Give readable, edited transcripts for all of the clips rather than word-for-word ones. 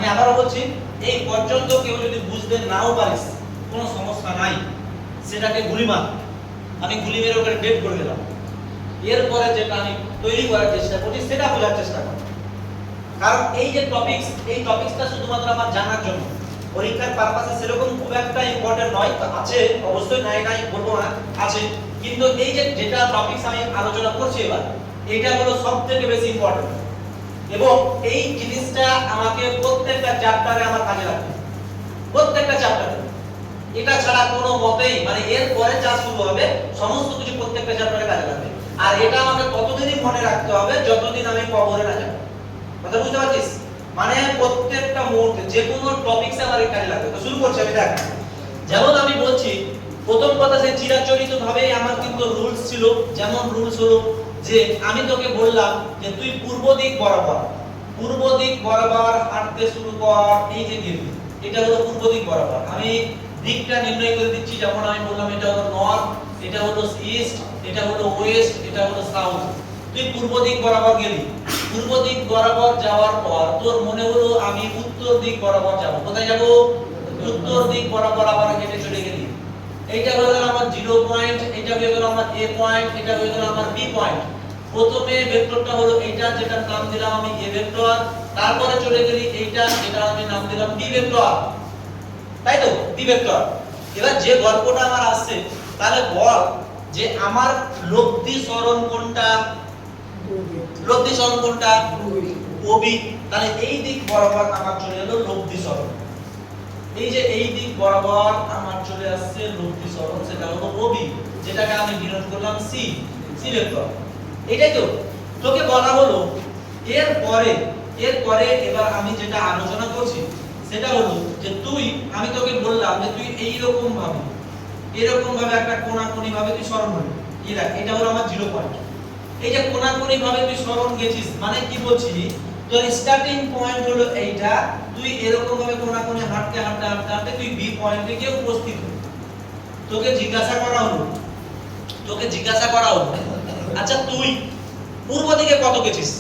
আমি আবারও বলছি, এই পর্যন্ত কেউ যদি বুঝতে নাও পারিস কোনো সমস্যা নাই, সেটাকে গুলি মার, আমি গুলি মেরে ওকে ডেট করে দিলাম। এরপরে যেটা আমি তৈরি করার চেষ্টা করছি সেটা বোঝার চেষ্টা কর, কারণ এই যে টপিকস, এই টপিকসটা শুধুমাত্র আমার জানার জন্য, পরীক্ষার পারপাসে সেরকম খুব একটা ইম্পর্টেন্ট নয়। আছে অবশ্যই, নাই নাই বলবো না, আছে, কিন্তু এই যে যেটা টপিকস আমি আলোচনা করছি এবার, এটা হলো সবথেকে বেশি ইম্পর্টেন্ট এবং এই জিনিসটা আমাকে প্রত্যেকটা চ্যাপ্টারে আমার কাজে লাগবে, প্রত্যেকটা চ্যাপ্টারে। এটা ছাড়া কোনো মতেই, মানে এর পরে যা শুরু হবে সমস্ত কিছু প্রত্যেকটা চ্যাপ্টারে কাজে লাগবে। আর এটা আমাকে ততদিনই মনে রাখতে হবে যতদিন আমি কবরে না যাব। কথা বুঝতে পারছিস? মানে প্রত্যেকটা মুহূর্তে যে কোনো টপিকসে আমার কাজে লাগবে। তো শুরু করছি আমি, দেখ। যেমন আমি বলছি, প্রথম কথা, যে চিরাচরিত ভাবেই আমার কিন্তু রুলস ছিল। যেমন রুলস হলো যে আমি তোকে বললাম যে তুই পূর্ব দিক বরাবর হাঁটতে শুরু কর। এই যে গেলি, এটা হলো পূর্ব দিক বরাবর। আমি দিকটা নির্ণয় করে দিচ্ছি। যেমন আমি বললাম এটা হলো নর্থ, এটা হলো ইস্ট, এটা হলো ওয়েস্ট, এটা হলো সাউথ। তুই পূর্ব দিক বরাবর গেলি, পূর্ব দিক বরাবর যাওয়ার পর তোর মনে হলো আমি উত্তর দিক বরাবর যাব। কোথায় যাব? উত্তর দিক বরাবর আবার হেঁটে চলে গেলি। এইটা হয়ে গেল আমার 0 পয়েন্ট, এটা হয়ে গেল আমার A পয়েন্ট, এটা হয়ে গেল আমার B পয়েন্ট। প্রথমে ভেক্টরটা হলো এইটা, যেটার নাম দিলাম আমি A ভেক্টর। তারপরে চলে গেলি এইটা, যেটা আমি নাম দিলাম B ভেক্টর। তাই তো? B vector. এবার যে গল্পটা আমার আসছে, তাহলে বল যে আমার লব্ধি সরণ কোনটা? লব্ধি সরণ কোনটা? OB। তাহলে এই দিক বরাবর আমার চলে এলো লব্ধি সরণ। এই যে এই দিক বরাবর আমার চলে আসছে লব্ধি সরণ, সেটা হলো OB, যেটাকে আমি ডিনোট করলাম C ভেক্টর। এটাই তো তোকে বলা হলো। এরপরে এবার আমি যেটা আলোচনা করছি সেটা হলো যে তুই, আমি তোকে বললাম যে তুই এরকম ভাবে একটা কোণাকুণি ভাবে তুই সরণ হলি। এই দেখ, এটা হলো আমার 0 পয়েন্ট। এই যে কোণাকুণি ভাবে তুই সরণ গেছিস, মানে কি বলছি, তোর স্টার্টিং পয়েন্ট হলো এইটা, তুই এরকম ভাবে কোণাকুণি হাঁটতে তুই B পয়েন্টে গিয়ে উপস্থিত হলি। তোকে জিজ্ঞাসা করা হলো আচ্ছা তুই পূর্ব দিকে কত গেছিস?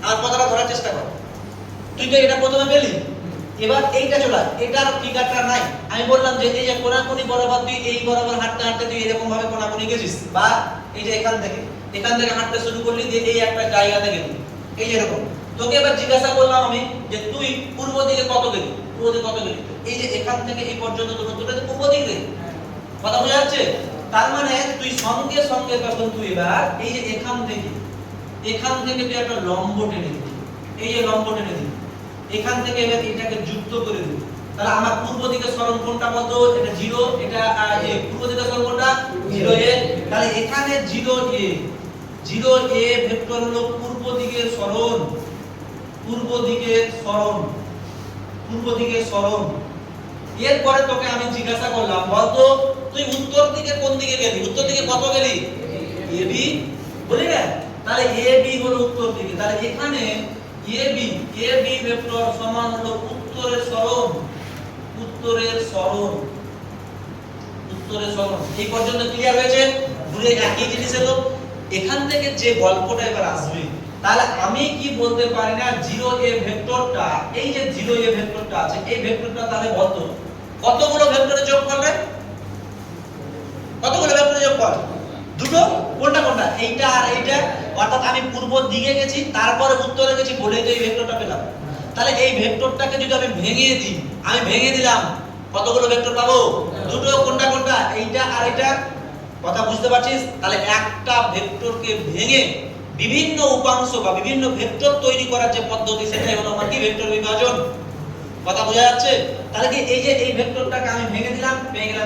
আর কথাটা ধরার চেষ্টা কর। তুই তো এটা প্রথমে পেলি, এবার এইটা চলা, এটার ফিগারটা নাই। আমি বললাম যে এই যে কোণাকুণি বরাবর তুই এই বরাবর হাঁটতে তুই এরকম ভাবে কোণাকুণি গেছিস, বা এই যে এখান থেকে হাঁটতে শুরু করলি, যে এই একটা জায়গাতে গেলি, এই এরকম। তোকে এবার জিজ্ঞাসা করলাম আমি যে তুই পূর্ব দিকে কত গেলি? এই যে এখান থেকে এই পর্যন্ত দূরত্বটা পূর্ব দিকে। কথা বোঝা যাচ্ছে? তার মানে তুই সঙ্গে তখন তুই এবার এই যে এখান থেকে তুই একটা লম্ব টেনে দিবি। এই যে লম্ব টেনে দিবি, এখান থেকে এবার এটাকে যুক্ত করে দিবি। তাহলে আমার পূর্ব দিকে সরণ কোণটা কত? এটা 0, এটা পূর্ব দিকে সরণ কোণটা 0a। তাহলে এখানে 0a ভেক্টর হলো পূর্ব দিকের সরণ। এরপরে তোকে আমি জিজ্ঞাসা করলাম, বলতো তুই উত্তর দিকে কোন দিকে গেলি? উত্তর দিকে কত গেলি? AB, বলি না? তাহলে AB হলো উত্তর দিকে। তাহলে এখানে AB ভেক্টর সমান হলো উত্তরের সরণ। এই পর্যন্ত ক্লিয়ার হয়েছে? ঘুরে একই জিনিস হলো। এখান থেকে যে গল্পটা এবার আসবে, তাহলে আমি কি বলতে পারি না 0a ভেক্টরটা, এই যে 0a ভেক্টরটা আছে, এই ভেক্টরটা তাহলে বলতো কতগুলো ভেক্টরের যোগফল? দুটো। কোনটা? এইটা আর এইটা। অর্থাৎ আমি পূর্ব দিকে গেছি, তারপরে উত্তরে গেছি, বলেই তো এই ভেক্টরটা পেলাম। তাহলে এই ভেক্টরটাকে যদি আমি ভেঙে দিলাম, কতগুলো ভেক্টর পাবো? দুটো। কোনটা? এইটা আর এইটা। কথা বুঝতে পারছিস? তাহলে একটা ভেক্টরকে ভেঙে বিভিন্ন উপাংশ বা বিভিন্ন ভেক্টর তৈরি করার যে পদ্ধতি, সেটাই হলো আমার কি? ভেক্টর বিভাজন। কথা বোঝা যাচ্ছে? তাহলে কি এই যে এই ভেক্টরটাকে আমি ভেঙে দিলাম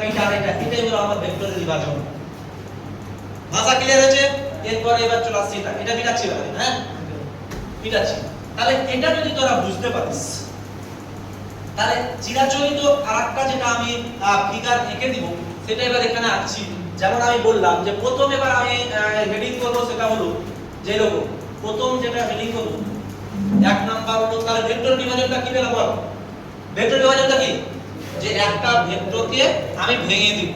এইটা আর এইটা, এটাই হলো আমার ভেক্টরের বিভাজন। ভাষা ক্লিয়ার হয়েছে? এরপর এবার চলে আসছে এটা মিটাচ্ছি, হ্যাঁ মিটাচ্ছি। তাহলে এটা যদি তোরা বুঝতে পারিস, তাহলে চিরাচরিত আরেকটা যেটা আমি ফিগার এঁকে দিব, সেটা এবার এখানে আঁকছি। যেমন আমি বললাম যে প্রথম এবার আমি হেডিং করব, সেটা হলো যে এরকম। প্রথম যেটা হেডিং করব, 1 নাম্বার হলো, তাহলে ভেক্টর বিভাজনটা কি পেলাম বল? ভেক্টর বিভাজনটা কি? যে একটা ভেক্টরকে আমি ভেঙে দিব,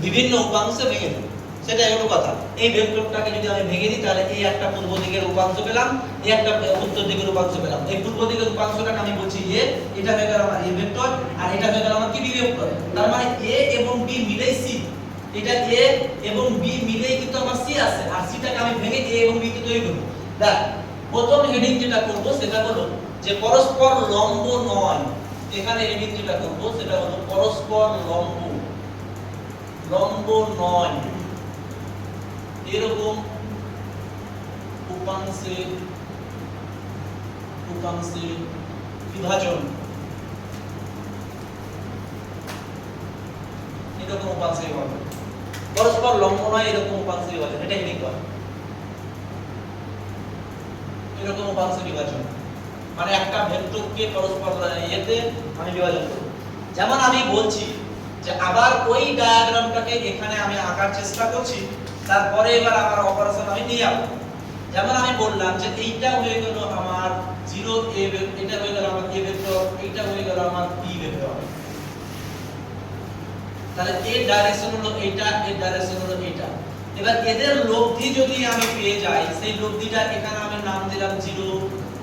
বিভিন্ন উপাংশে ভেঙে দিব। সেটাই হলো কথা। এই ভেক্টরটাকে যদি আমি ভেঙে দিই তাহলে এই একটা পূর্ব দিকের উপাংশ পেলাম, এই একটা উত্তর দিকের উপাংশ পেলাম। এই পূর্ব দিকের উপাংশটাকে আমি বলছি এ, এটা হয়ে গেল আমার এ ভেক্টর, আর এটা হয়ে গেল আমার কি বি ভেক্টর। তার মানে এ এবং বি মিলেই সি, এটা এ এবং বি মিলেই কিন্তু আমার সি আছে, আর সিটাকে আমি ভেঙে এ এবং বি কে তৈরি করব। দেখ প্রথম হেডিং যেটা করব সেটা হলো যে পরস্পর লম্ব নয়। এখানে হেডিং যেটা করব সেটা হলো পরস্পর লম্ব, লম্ব নয় এরকম উপাংশে বিভাজন, এরকম উপাংশে বিভাজন, পরস্পর লম্ব নয় এরকম উপাংশে বিভাজন, এটাই লিখবা। এরকম উপাংশে বিভাজন মানে একটা ভেক্টরকে পরস্পর ইয়েতে আমি বিভাজন করব। যেমন আমি বলছি যে আবার ওই ডায়াগ্রামটাকে এখানে আমি আঁকার চেষ্টা করছি, তারপরে এবার আমার অপারেশন আমি নিয়ে যাব। যেমন আমি বললাম যে এইটা হয়ে গেল আমার 0 এ, এটা হয়ে গেল আমার এ ভেক্টর, এইটা হয়ে গেল আমার বি ভেক্টর। তাহলে এর ডাইরেকশন হলো এইটা, এর ডাইরেকশন হলো এইটা। এবার এদের লব্ধি যদি আমি পেয়ে যাই, সেই লব্ধিটা এখানে আমি নাম দিলাম 0,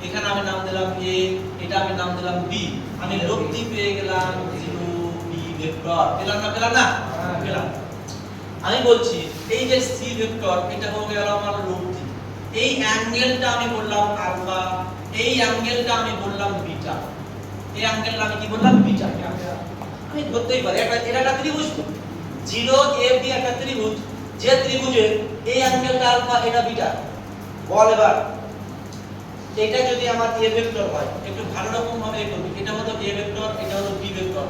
এখানে আমি নাম দিলাম a, এটা আমি নাম দিলাম b। আমি লব্ধি পেয়ে গেলাম 0 b ভেক্টর। পেলাম না পেলাম না? পেলাম। আমি বলছি এই যে c ভেক্টর এটা হয়ে গেল আমার লব্ধি। এই অ্যাঙ্গেলটা আমি বললাম আলফা, এই অ্যাঙ্গেলটা আমি বললাম বিটা। এই অ্যাঙ্গেলটা আমি কি বললাম? বিটা। আমি ধরতেই পারি এটা একটা ত্রিভুজ, 0 a b একটা ত্রিভুজ, যে ত্রিভুজের এই অ্যাঙ্গেলটা আলফা, এটা বিটা। বল এবার এটা যদি আমার a ভেক্টর হয়, একটু ভালো রকম ভাবে করবি। এটা হলো a ভেক্টর, এটা হলো b ভেক্টর।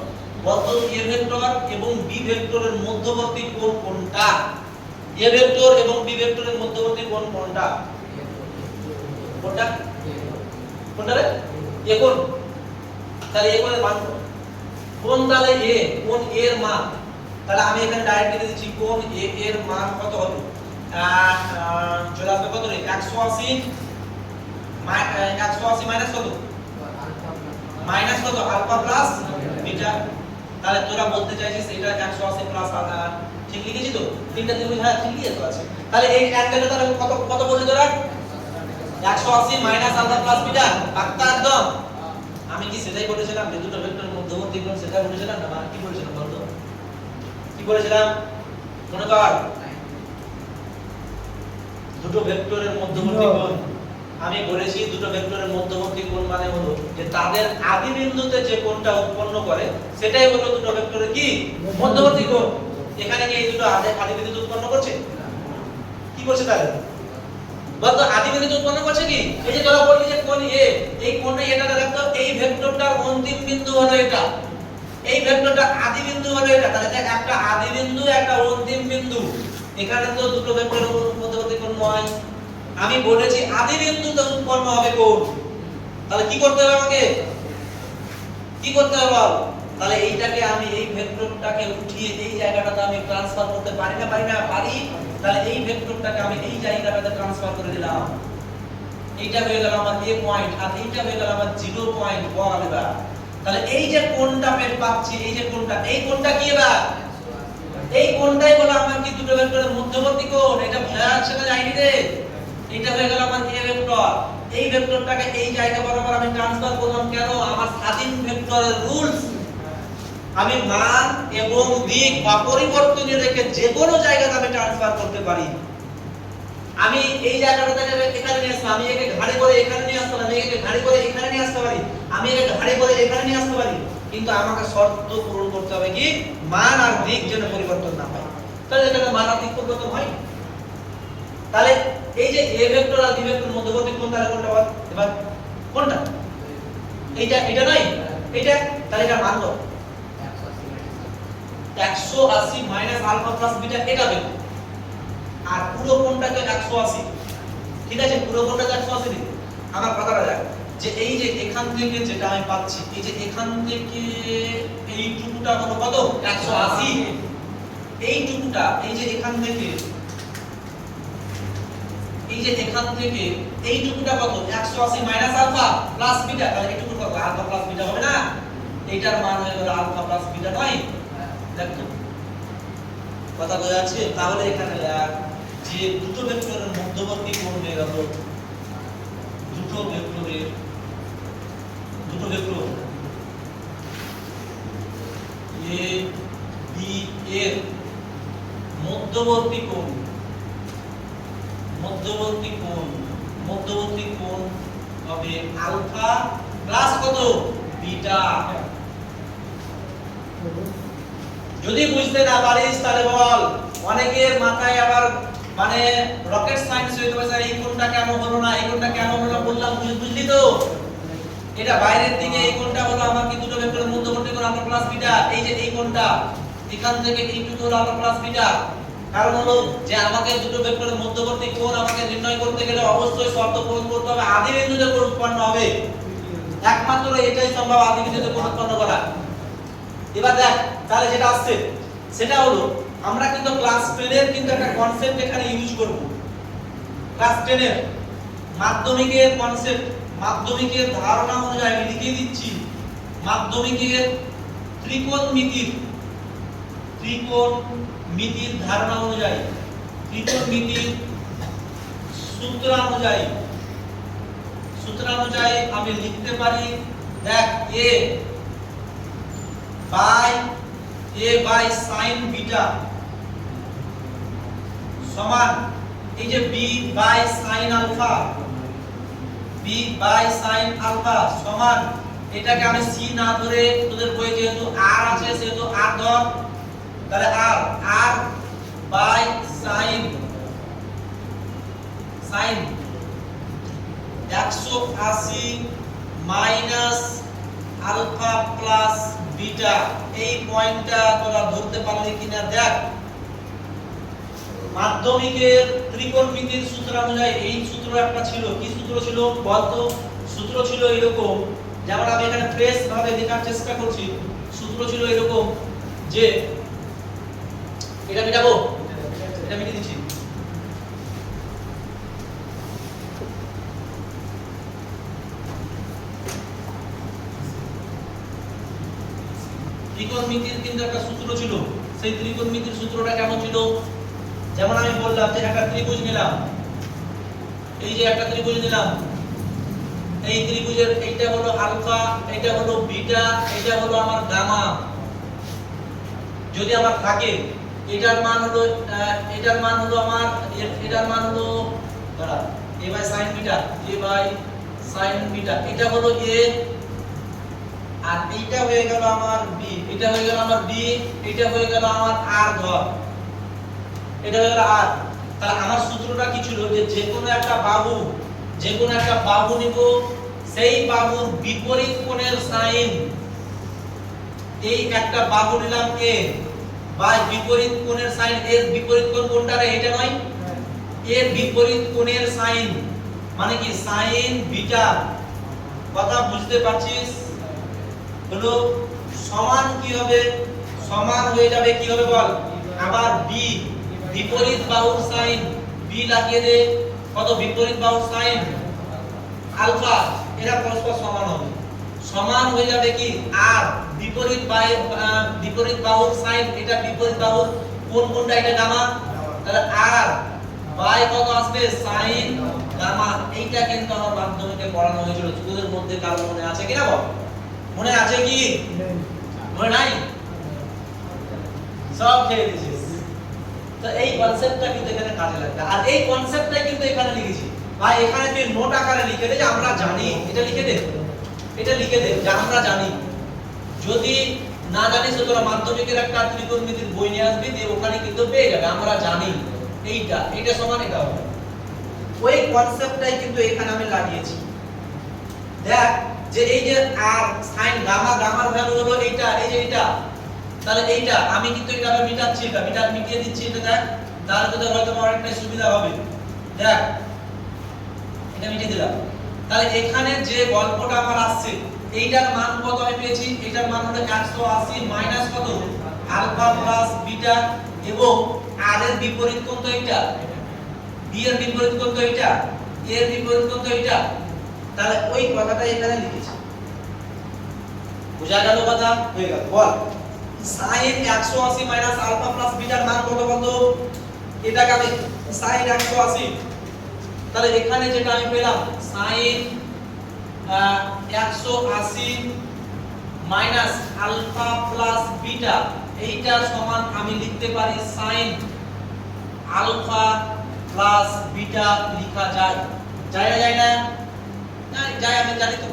বলতো a ভেক্টর এবং b ভেক্টরের মধ্যবর্তী কোণ কোনটা? a ভেক্টর এবং b ভেক্টরের মধ্যবর্তী কোণ কোনটা? কোনটা? কোনটা রে? a কোণ। তাহলে a কোণের মান কোন? তাহলে a, কোণ a এর মান। তাহলে আমি এখানে ডাইরেক্ট লিখে দিচ্ছি কোণ a এর মান কত হবে? চলে আসবে কত রে? 180 মাইনাস কত? মাইনাস কত? Alpha plus beta. তাহলে তোরা বলতে চাইছিস এটা 180 প্লাস আলফা, ঠিক লিখেছি তো? তিনটা ত্রিভুজ, হ্যাঁ ঠিক লিখেছো আছে। তাহলে এই অ্যাঙ্গেলটা তাহলে কত কত বললি তোরা? 180 মাইনাস আলফা প্লাস বিটা। পাক্কা একদম? আমি কি সেটাই বলেছিলাম যে দুটো ভেক্টরের মধ্যবর্তী কোণ, সেটা বলেছিলাম না? কি বলেছিলাম বলতো? কি বলেছিলাম মনে কর? দুটো ভেক্টরের মধ্যবর্তী কোণ। আমি বলেছি দুটো ভেক্টরের মধ্যবর্তী কোণ মানে হলো যে তাদের আদি বিন্দুতে যে কোণটা উৎপন্ন করে সেটাই হলো দুটো ভেক্টরের কি মধ্যবর্তী কোণ। এখানে কি এই দুটো আদি বিন্দুতে উৎপন্ন করছে? কি করছে তাহলে? বলতো আদি বিন্দুতে উৎপন্ন করছে কি? এই যে তোরা বললি যে কোণ a, এই কোণটা এটা দেখো, এই ভেক্টরটার অন্তিম বিন্দু হলো এটা, এই ভেক্টরটা আদি বিন্দু হলো এটা। তাহলে দেখ একটা আদি বিন্দু একটা অন্তিম বিন্দু, এখানে তো দুটো ভেক্টরের মধ্যবর্তী কোণ নয়। আমি বলেছি আদি বিন্দুতে উৎপন্ন হবে কোণ। তাহলে কি করতে হবে আমাকে? কি করতে হবে? তাহলে এইটাকে আমি এই ভেক্টরটাকে উঠিয়ে এই জায়গাটাতে আমি ট্রান্সফার করতে পারি না? পারি না? পারি। তাহলে এই ভেক্টরটাকে আমি এই জায়গাটাতে ট্রান্সফার করে দিলাম। এইটা হয়ে গেল আমার a পয়েন্ট, আর এইটা হয়ে গেল আমার 0 পয়েন্ট বল এবার। তাহলে এই যে কোণটা পেট পাচ্ছি, এই যে কোণটা, এই কোণটা কি এবার? এই কোণটাই বলে আমার কি দুটো ভেক্টরের মধ্যবর্তী কোণ। এটা ভয়ার সাথে যায়নি রে। এটা হয়ে গেল আমার a ভেক্টর। এই ভেক্টরটাকে এই জায়গা বরাবর আমি ট্রান্সফার করলাম কেন? আমার স্বাধীন ভেক্টরের রুলস। আমি মান এবং দিক অপরিবর্তনীয় রেখে যে কোনো জায়গাতে আমি ট্রান্সফার করতে পারি। আমি এই জায়গাটা থেকে এখানে নিয়ে আসলাম, আমি একে ঘাড়ে করে এখানে নিয়ে আসলাম, আমি একে ঘাড়ে করে এখানে নিয়ে আসতে পারি, আমি একে ঘাড়ে করে এখানে নিয়ে আসতে পারি। কিন্তু আমাকে শর্ত পূরণ করতে হবে কি? মান আর দিক যেন পরিবর্তন না হয়। তাহলে এখানে মান আর দিক পরিবর্তন হয়। তাহলে এই যে a ভেক্টর আর b ভেক্টর মধ্যবর্তী কোণ, তাহলে কোনটা বল এবার? কোনটা? এইটা? এটা নয় এটা? তাহলে এটা মান কত? 180 মাইনাস আলফা প্লাস বিটা, এটা হবে। আর পুরো কোণটাকে 180, ঠিক আছে? পুরো কোণটাকে 180 দিই। আমার কথাটা দেখ যে এই যে এখান থেকে যেটা আমি পাচ্ছি, এই যে এখান থেকে এইটুকুটা হলো কত? 180। এইটুকুটা এই যে এখান থেকে, এই যে এখান থেকে এইটুকুটা কত? 180 মাইনাস আলফা প্লাস বিটা। তাহলে এইটুকু কত? আলফা প্লাস বিটা হবে না? এইটার মান হয়ে গেল আলফা প্লাস বিটা নয়? দেখো কথা বোঝা যাচ্ছে? তাহলে এখানে লেখ যে দুটো ভেক্টরের মধ্যবর্তী কোণ বের হলো, দুটো ভেক্টর এ বি এর মধ্যবর্তী কোণ হবে আলফা প্লাস কত বিটা। যদি বুঝতে না পারিস তাহলে বল। অনেকের মাথায় আবার মানে রকেট সায়েন্স হইতে পারে, স্যার এই কোণটা কেন হলো না, এই কোণটা কেন হলো না, বললাম বুঝলি তো? এটা বাইরের দিকে এই কোণটা হলো আমার কি দুটো ভেক্টরের মধ্যবর্তী কোণ আলফা প্লাস বিটা। এই যে এই কোণটা এখান থেকে এইটুকু হলো আলফা প্লাস বিটা। কারণ হলো যে আমাকে দুটো ভেক্টরের মধ্যবর্তী কোণ আমাকে নির্ণয় করতে গেলে অবশ্যই শর্ত পূরণ করতে হবে, আদি বিন্দুতে কোণ উৎপন্ন হবে। একমাত্র এটাই সম্ভব আদি বিন্দুতে কোণ উৎপন্ন করা। এবার দেখ তাহলে যেটা আসছে সেটা হলো আমরা কিন্তু ক্লাস 10 এর কিন্তু একটা কনসেপ্ট এখানে ইউজ করব। ক্লাস 10 এর মাধ্যমিকের কনসেপ্ট, মাধ্যমিকের ধারণা অনুযায়ী আমি লিখে দিচ্ছি। মাধ্যমিকের ত্রিকোণমিতির ধারণা অনুযায়ী, ত্রিকোণমিতির সূত্র অনুযায়ী আমি লিখতে পারি, দেখ a by sin বিটা সমান এই যে b by sin আলফা সমান, এটাকে আমি c না ধরে তোদের বইয়ে যেহেতু r আছে সেহেতু r ধর, তাহলে r by sin 180 minus alpha plus beta. এই পয়েন্টটা তোরা ধরতে পারলি কিনা দেখ। মাধ্যমিকের ত্রিকোণমিতির সূত্র অনুযায়ী এই সূত্র একটা ছিল, কি সূত্র ছিল বলতো? সূত্র ছিল এরকম, যেমন আমি এখানে ফ্রেশ ভাবে লেখার চেষ্টা করছি। সূত্র ছিল এরকম যে এটা মিটাবো, এটা মিটিয়ে দিচ্ছি। ত্রিকোণমিতির কিন্তু একটা সূত্র ছিল। সেই ত্রিকোণমিতির সূত্রটা কেমন ছিল? যেমন আমি বললাম যে একটা ত্রিভুজ নিলাম, এই যে একটা ত্রিভুজ নিলাম, এই ত্রিভুজের এইটা হলো আলফা, এটা হলো বিটা, এটা হলো আমার গামা। যদি আমার থাকে এটার মান হলো আমার এটার মান হলো ধরা a বাই sin বিটা, এটা হলো a, আর এইটা হয়ে গেল আমার b, এটা হয়ে গেল আমার b, এটা হয়ে গেল আমার r ধর, এটা হয়ে গেল r। তাহলে আমার সূত্রটা কি ছিল? যে যেকোনো একটা বাহু নিব, সেই বাহুর বিপরীত কোণের সাইন, এই একটা বাহু নিলাম a, বাই বিপরীত কোণের সাইন, এর বিপরীত কোণ কোনটা রে? এটা নয়, এর বিপরীত কোণের সাইন মানে কি সাইন বিটা। কথা বুঝতে পারছিস? হলো সমান কি হবে? সমান হয়ে যাবে কি হবে বল? আবার b বিপরীত বাহুর সাইন, b লাগিয়ে দে, কত বিপরীত বাহুর সাইন আলফা, এরা পরস্পর সমান হবে। সমান হয়ে যাবে কি আর বিপরীত বাহুর সাইন, এটা বিপরীত বাহুর কোনটা? এটা গামা। তাহলে আর বাই কত আসবে? Sine gamma. এইটা কিন্তু আমার মাধ্যমিকে পড়ানো হয়েছিল। তোদের মধ্যে কারো মনে আছে কিনা বল? মনে আছে কি? মনে নাই? সব খেয়ে দিয়েছিস। তো এই কনসেপ্টটা কিন্তু এখানে কাজে লাগবে, আর এই কনসেপ্টটাই কিন্তু এখানে লিখেছি ভাই। এখানে তুই নোট আকারে লিখে দে যে আমরা জানি, এটা লিখে দে, যে আমরা জানি। যদি না জানিস তো তোরা মাধ্যমিকের একটা ত্রিকোণমিতির বই নিয়ে আসবি, দিয়ে ওখানে কিন্তু পেয়ে যাবে আমরা জানি এইটা সমান এটা হবে। ওই কনসেপ্টটাই কিন্তু এখানে আমি লাগিয়েছি। দেখ যে এই যে আর sin গামার ভ্যালু হলো এইটা, এই যে এইটা, তাহলে এইটা আমি কিন্তু এটা মিটাচ্ছি, এটা মিটিয়ে দিচ্ছি। এটা দেখ, তাহলে তোদের হয়তো অনেকটা সুবিধা হবে। দেখ এটা মিটিয়ে দিলাম। তাহলে এখানে যে গল্পটা আমার আসছে, এইটার মান কত আমি পেয়েছি? এটার মান হলো 180 মাইনাস কত? আলফা প্লাস বিটা, এবং আর এর বিপরীত কোণ তো এইটা, বি এর বিপরীত কোণ তো এইটা, এ এর বিপরীত কোণ তো এইটা। তাহলে ওই কথাটা এখানে লিখেছি। বুঝা গেল কথা? হয়ে গেল। বল sin 180 মাইনাস আলফা প্লাস বিটার মান কত বলতো? এটাকে আমি sin 180, তাহলে এখানে যেটা আমি পেলাম sin 180 minus alpha plus beta, এইটা সমান আমি লিখতে পারি sin আলফা প্লাস বিটা লেখা যায়। যায় না যায় না? না যায়, আমি জানি তো।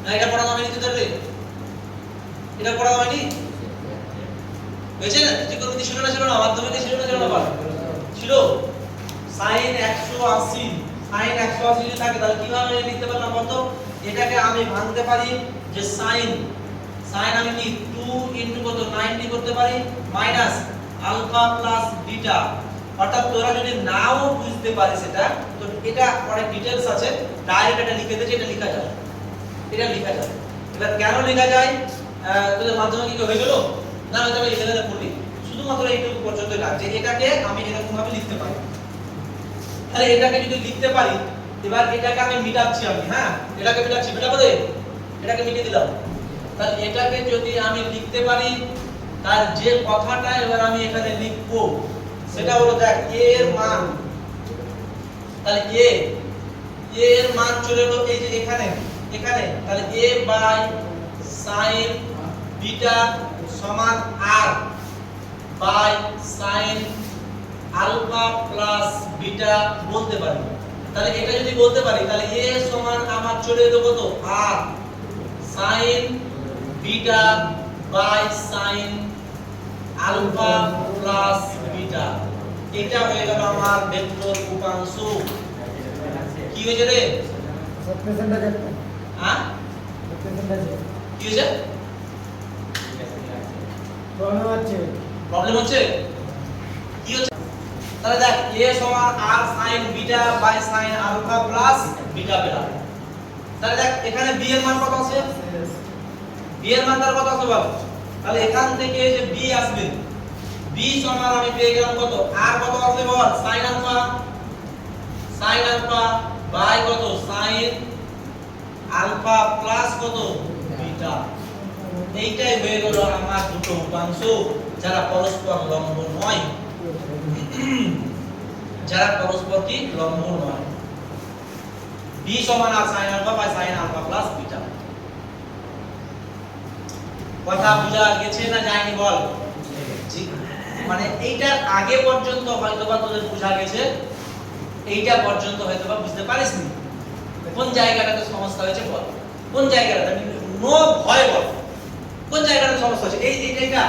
না এটা পড়া হয়নি তো তাহলে? এটা পড়া হয়নি? হয়েছে না? ত্রিকোণমিতি ছিল না ছিল না? মাধ্যমিকে ছিল না ছিল না? ছিল। sin 180, sin 180 যদি থাকে তাহলে কিভাবে লিখতে পারলাম বলতো? এটাকে আমি ভাঙতে পারি যে sin আমি কি 2 ইনটু কত 90 করতে পারি মাইনাস আলফা প্লাস বিটা। অর্থাৎ তোরা যদি নাও বুঝতে পারিস এটা, তো এটা অনেক ডিটেইলস আছে, ডাইরেক্ট এটা লিখে দে যে এটা লেখা যায়। এটা লেখা যায়। এবার কেন লেখা যায়? তোদের মাধ্যমে কি হয়ে গেল? না হয়তো আমি এখানে পড়লি। শুধুমাত্র এইটুকু পর্যন্ত কাজ যে এটাকে আমি এরকম ভাবে লিখতে পারি। তাহলে এটাকে যদি লিখতে পারি, এবার এটাকে আমি মিটাচ্ছি আমি, হ্যাঁ? এটাকে মিটাচ্ছি, মিটাবো রে? এটাকে মিটিয়ে দিলাম। তাহলে এটাকে যদি আমি লিখতে পারি, তার যে কথাটা এবার আমি এখানে লিখব সেটা হলো দেখ a এর মান, তাহলে a এর মান চলে এলো এই যে এখানে, তাহলে a বাই sin বিটা সমান r by sin alpha plus beta বলতে পারি। তাহলে এটা যদি বলতে পারি তাহলে a সমান আমার চলে এলো কত? r sin beta by sin alpha plus beta. এটা হয়ে গেল আমার ভেক্টর উপাংশ। কি হয়েছে রে? হ্যাঁ কি হয়েছে? প্রবলেম হচ্ছে? কি হচ্ছে? তাহলে দেখ a সমান r sin beta by sin alpha plus beta পেলাম। তাহলে দেখ এখানে b এর মান কত আছে? b এর মান তার কত আছে বল? তাহলে এখান থেকে যে b আসবে, b সমান আমি পেয়ে গেলাম কত? r কত আসবে বল? sin আলফা বাই কত? sin আলফা প্লাস কত? বিটা। এইটাই হয়ে গেল আমার দুটো উপাংশ যারা পরস্পর লম্ব নয়। যারা পরস্পর কি লম্ব নয়। b সমান r sin alpha by sin alpha plus beta. কথা বুঝা গেছে না যায়নি বল? মানে এইটার আগে পর্যন্ত হয়তোবা তোদের বুঝা গেছে, এইটা পর্যন্ত হয়তোবা বুঝতে পারিসনি। কোন জায়গাটাতে সমস্যা হয়েছে বল? কোন জায়গাটাতে? নো ভয় বল। কোন জায়গাটাতে সমস্যা হচ্ছে? এইটা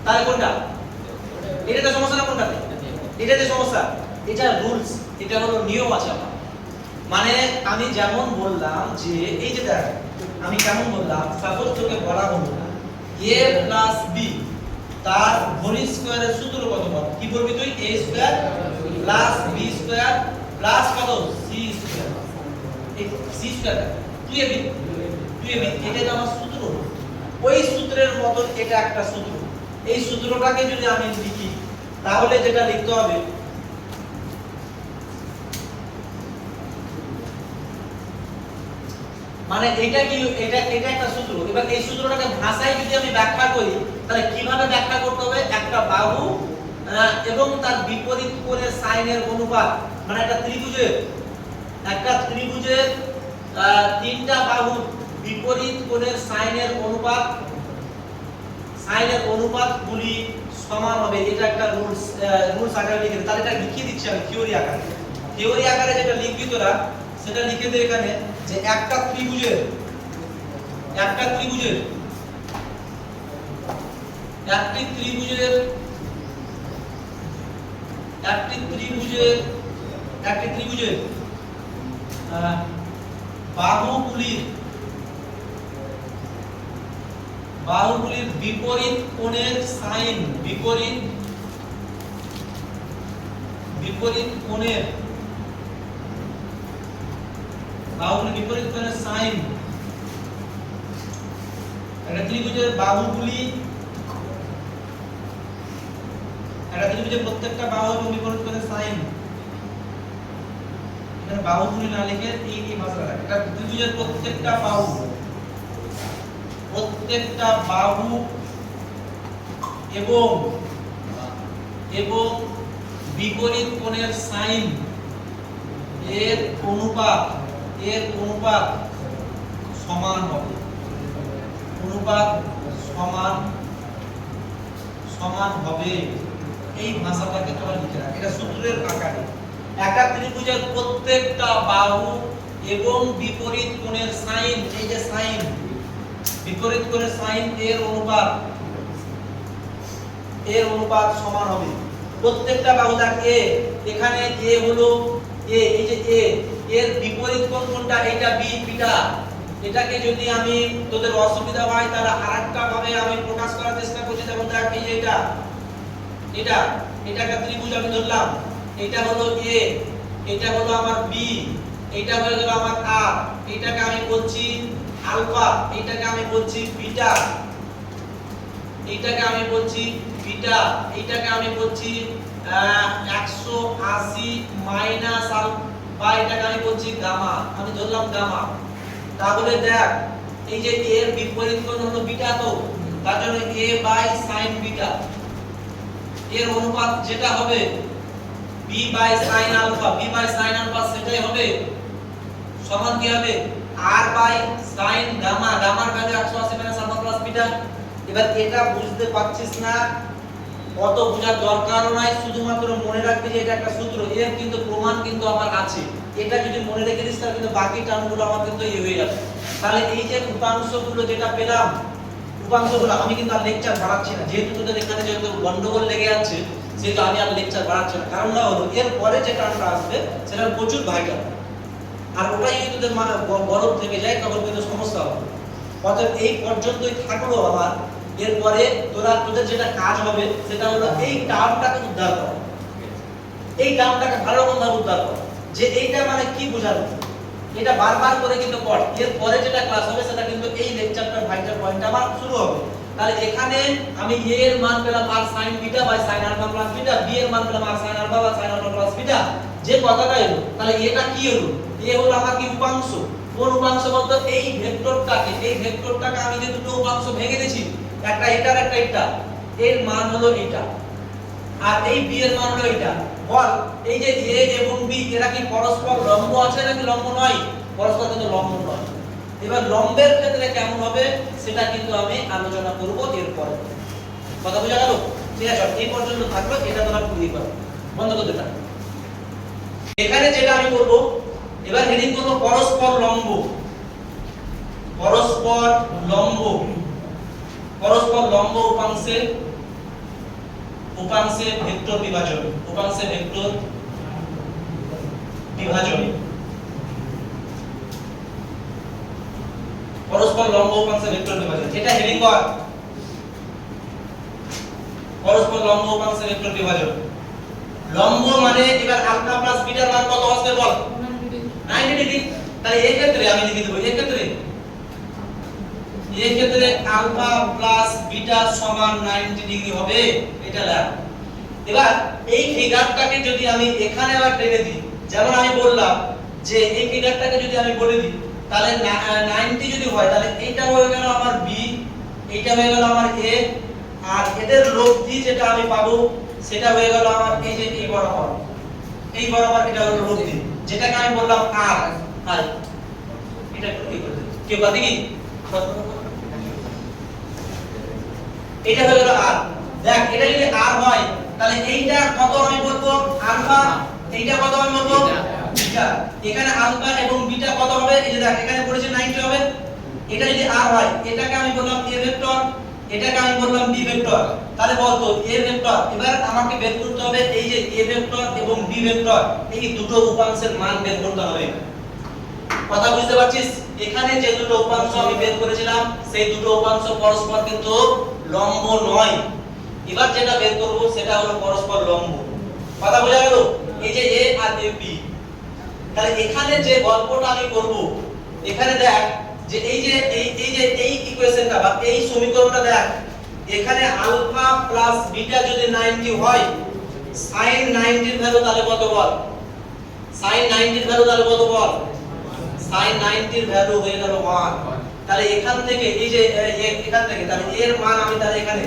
তাহলে কোনটা? এটাতে সমস্যা না কোনটাতে? এটাতে সমস্যা। এটা রুলস, এটা হলো নিয়ম আছে আমার। মানে আমি যেমন বললাম যে এই যে দেখ আমি কেমন বললাম, সাপোজ তোকে বলা হলো a প্লাস b তার হোল স্কয়ারের সূত্র কত বল? কি বলবি তুই? a square plus b square plus কত? c square. এই c স্কয়ার তুই এবি এটা তো আমার সূত্র। ওই সূত্রের মতন এটা একটা সূত্র। এই সূত্রটাকে যদি আমি লিখি তাহলে যেটা লিখতে হবে, মানে এটা কি? এটা একটা সূত্র। এবার এই সূত্রটাকে ভাষায় যদি আমি ব্যাখ্যা করি তাহলে কিভাবে ব্যাখ্যা করতে হবে? একটা বাহু এবং তার বিপরীত কোণের সাইনের অনুপাত, মানে একটা ত্রিভুজের তিনটা বাহুর বিপরীত কোণের সাইনের অনুপাতগুলি সমান হবে। এটা একটা রুলস আকারে লিখে দে। তাহলে এটা লিখে দিচ্ছি আমি থিওরি আকারে যেটা লিখবি তোরা সেটা লিখে দে এখানে যে একটা ত্রিভুজের বাহুগুলির বিপরীত কোণের সাইন, বিপরীত কোণের বাহুগুলির বিপরীত কোণের সাইন, একটা ত্রিভুজের বাহুগুলি, একটা ত্রিভুজের প্রত্যেকটা বাহু এবং বিপরীত কোণের সাইন, এখানে বাহুগুলি না লিখে এই ভাষাটা রাখ। একটা ত্রিভুজের প্রত্যেকটা বাহু এবং এবং বিপরীত কোণের সাইন এর অনুপাত সমান হবে, অনুপাত সমান হবে। এই ভাষাটাকে তোমরা লিখে রাখ, এটা সূত্রের আকারে। একটা ত্রিভুজের প্রত্যেকটা বাহু এবং বিপরীত কোণের সাইন, এই যে সাইন, বিপরীত কোণের সাইন এর অনুপাত সমান হবে। প্রত্যেকটা বাহু দেখ এ, এখানে এ হলো এ, এই যে এ এর বিপরীত কোণ কোনটা? এটা বি বিটা। এটাকে যদি আমি তোদের অসুবিধা হয় তাহলে আরেকটা ভাবে আমি প্রকাশ করার চেষ্টা করছি। যেমন দেখ এই যে এটা ত্রিভুজ আমি ধরলাম, এটা হলো এ, এটা হলো আমার বি, এটা হয়ে গেল আমার আর, এটাকে আমি বলছি আলফা, এটাকে আমি বলছি বিটা, এটাকে আমি বলছি বিটা, এটাকে আমি বলছি 180 মাইনাস আলফা, এটাকে আমি বলছি গামা, আমি ধরলাম গামা। তাহলে দেখ এই যে এর বিপরীত কোণ হলো বিটা, তো তার জন্য a বাই sin বিটা এর অনুপাত যেটা হবে b by sin alpha, b by sin alpha সেটাই হবে সমান কি হবে r বাই sin গামা, গামার value 180 minus alpha plus beta. এবার এটা বুঝতে পারছিস না, অত বোঝার দরকারও নাই, শুধুমাত্র মনে রাখবি যে এটা একটা সূত্র, এর কিন্তু প্রমাণ কিন্তু আমার আছে। এটা যদি মনে রেখে দিস তাহলে কিন্তু বাকি টার্মগুলো আমার কিন্তু হয়ে যাবে। তাহলে এই যে উপাংশগুলো যেটা পেলাম, উপাংশগুলো আমি কিন্তু আর লেকচার বাড়াচ্ছি না, যেহেতু তোদের এখানে যেহেতু গন্ডগোল লেগে আছে সেহেতু আমি আর লেকচার বাড়াচ্ছি না। কারণটা হলো এর পরে যে টার্মটা আসবে সেটা প্রচুর ভাইটাল, আর ওটাই যদি তোদের বরফ থেকে যায় তখন কিন্তু সমস্যা হবে। অতএব এই পর্যন্তই থাকলো আমার। এরপরে তোদের যেটা কাজ হবে সেটা হলো এই টার্মটাকে উদ্ধার করা, এই টার্মটাকে ভালো ভাবে উদ্ধার করা, যে এইটা মানে কি বোঝানো, এটা বারবার করে কিন্তু পড়। এর পরে যেটা ক্লাস হবে সেটা কিন্তু এই লেকচারটার ভাইটাল পয়েন্ট আমার শুরু হবে। তাহলে এখানে আমি a এর মান পেলাম r sin beta by sin alpha plus beta, b এর মান পেলাম r sin alpha by sin alpha plus beta, যে কথাটা এলো। তাহলে এটা কি হলো? a হলো আমার কি উপাংশ। কোন উপাংশ বলতো? এই ভেক্টরটাকে আমি যে দুটো উপাংশ ভেঙে দিয়েছি, একটা এটার একটা এটা, এর মান হলো এটা, আর এই b এর মান হলো এটা। বল এই যে a এবং b এরা কি পরস্পর লম্ব আছে নাকি লম্ব নয়? পরস্পর কিন্তু লম্ব নয়। এবার লম্বের ক্ষেত্রে কেমন হবে সেটা কিন্তু আমি আলোচনা করব এরপরে। কথা বোঝা গেল? ঠিক আছে, এই পর্যন্ত থাকলো, এটা তোমরা পুরোই করো, বন্ধ করতে থাকো। এখানে যেটা আমি করব, এবার হেডিং করব পরস্পর লম্ব। পরস্পর লম্ব, পরস্পর লম্ব উপাংশে ভেক্টর বিভাজন, উপাংশে ভেক্টর বিভাজন, পরস্পর লম্ব উপাংশে ভেক্টর বিভাজন, এটা হেডিং কর। পরস্পর লম্ব উপাংশে ভেক্টর বিভাজন। লম্ব মানে এবার আলফা প্লাস বিটার মান কত আসবে বল? 90 ডিগ্রি। তাহলে এই ক্ষেত্রে আমি লিখে দেব, এই ক্ষেত্রে আলফা প্লাস বিটা সমান 90 ডিগ্রি হবে, এটা লেখ। এবার এই ফিগারটাকে যদি আমি এখানে আবার টেনে দিই, যেমন আমি বললাম যে এই ফিগারটাকে যদি আমি বলে দিই তাহলে 90 যদি হয় তাহলে এইটা হয়ে গেল আমার b, এইটা হয়ে গেল আমার a, আর এদের লব্ধি যেটা আমি পাবো সেটা হয়ে গেল আমার এই যে এই বরাবর এটা হলো লব্ধি, যেটাকে আমি বললাম r। আর এটা কি করে দেব কেউ বাদ কি এটা হয়ে গেল r। দেখ এটা যদি r হয় তাহলে এইটা কত আমি বলবো আলফা, এইটা কত আমি বলবো বিটা। এখানে আলফা এবং বিটা কত হবে? এই যে দেখ এখানে পড়েছে 90 হবে। এটা যদি r হয় এটাকে আমি বললাম a ভেক্টর, এটাকে আমি বললাম b ভেক্টর। তাহলে বলতো a ভেক্টর, এবার আমাকে বের করতে হবে এই যে a ভেক্টর এবং b ভেক্টর, এই দুটো উপাংশের মান বের করতে হবে। কথা বুঝতে পারছিস? এখানে যে দুটো উপাংশ আমি বের করেছিলাম সেই দুটো উপাংশ পরস্পর কিন্তু লম্ব নয়। এবার যেটা বের করব সেটা হলো পরস্পর লম্ব। কথা বোঝা গেল? এই যে a আর b। তাহলে এখানে যে গল্পটা আমি করব, এখানে দেখ যে এই ইকুয়েশনটা বা এই সমীকরণটা দেখ, এখানে আলফা প্লাস বিটা যদি 90 হয়, sin 90 এর ভ্যালু তাহলে কত বল? sin 90 এর ভ্যালু তাহলে কত বল? sin 90 এর ভ্যালু হয়ে গেল 1। তাহলে এখান থেকে এই যে এখান থেকে তাহলে এর মান আমি তাহলে এখানে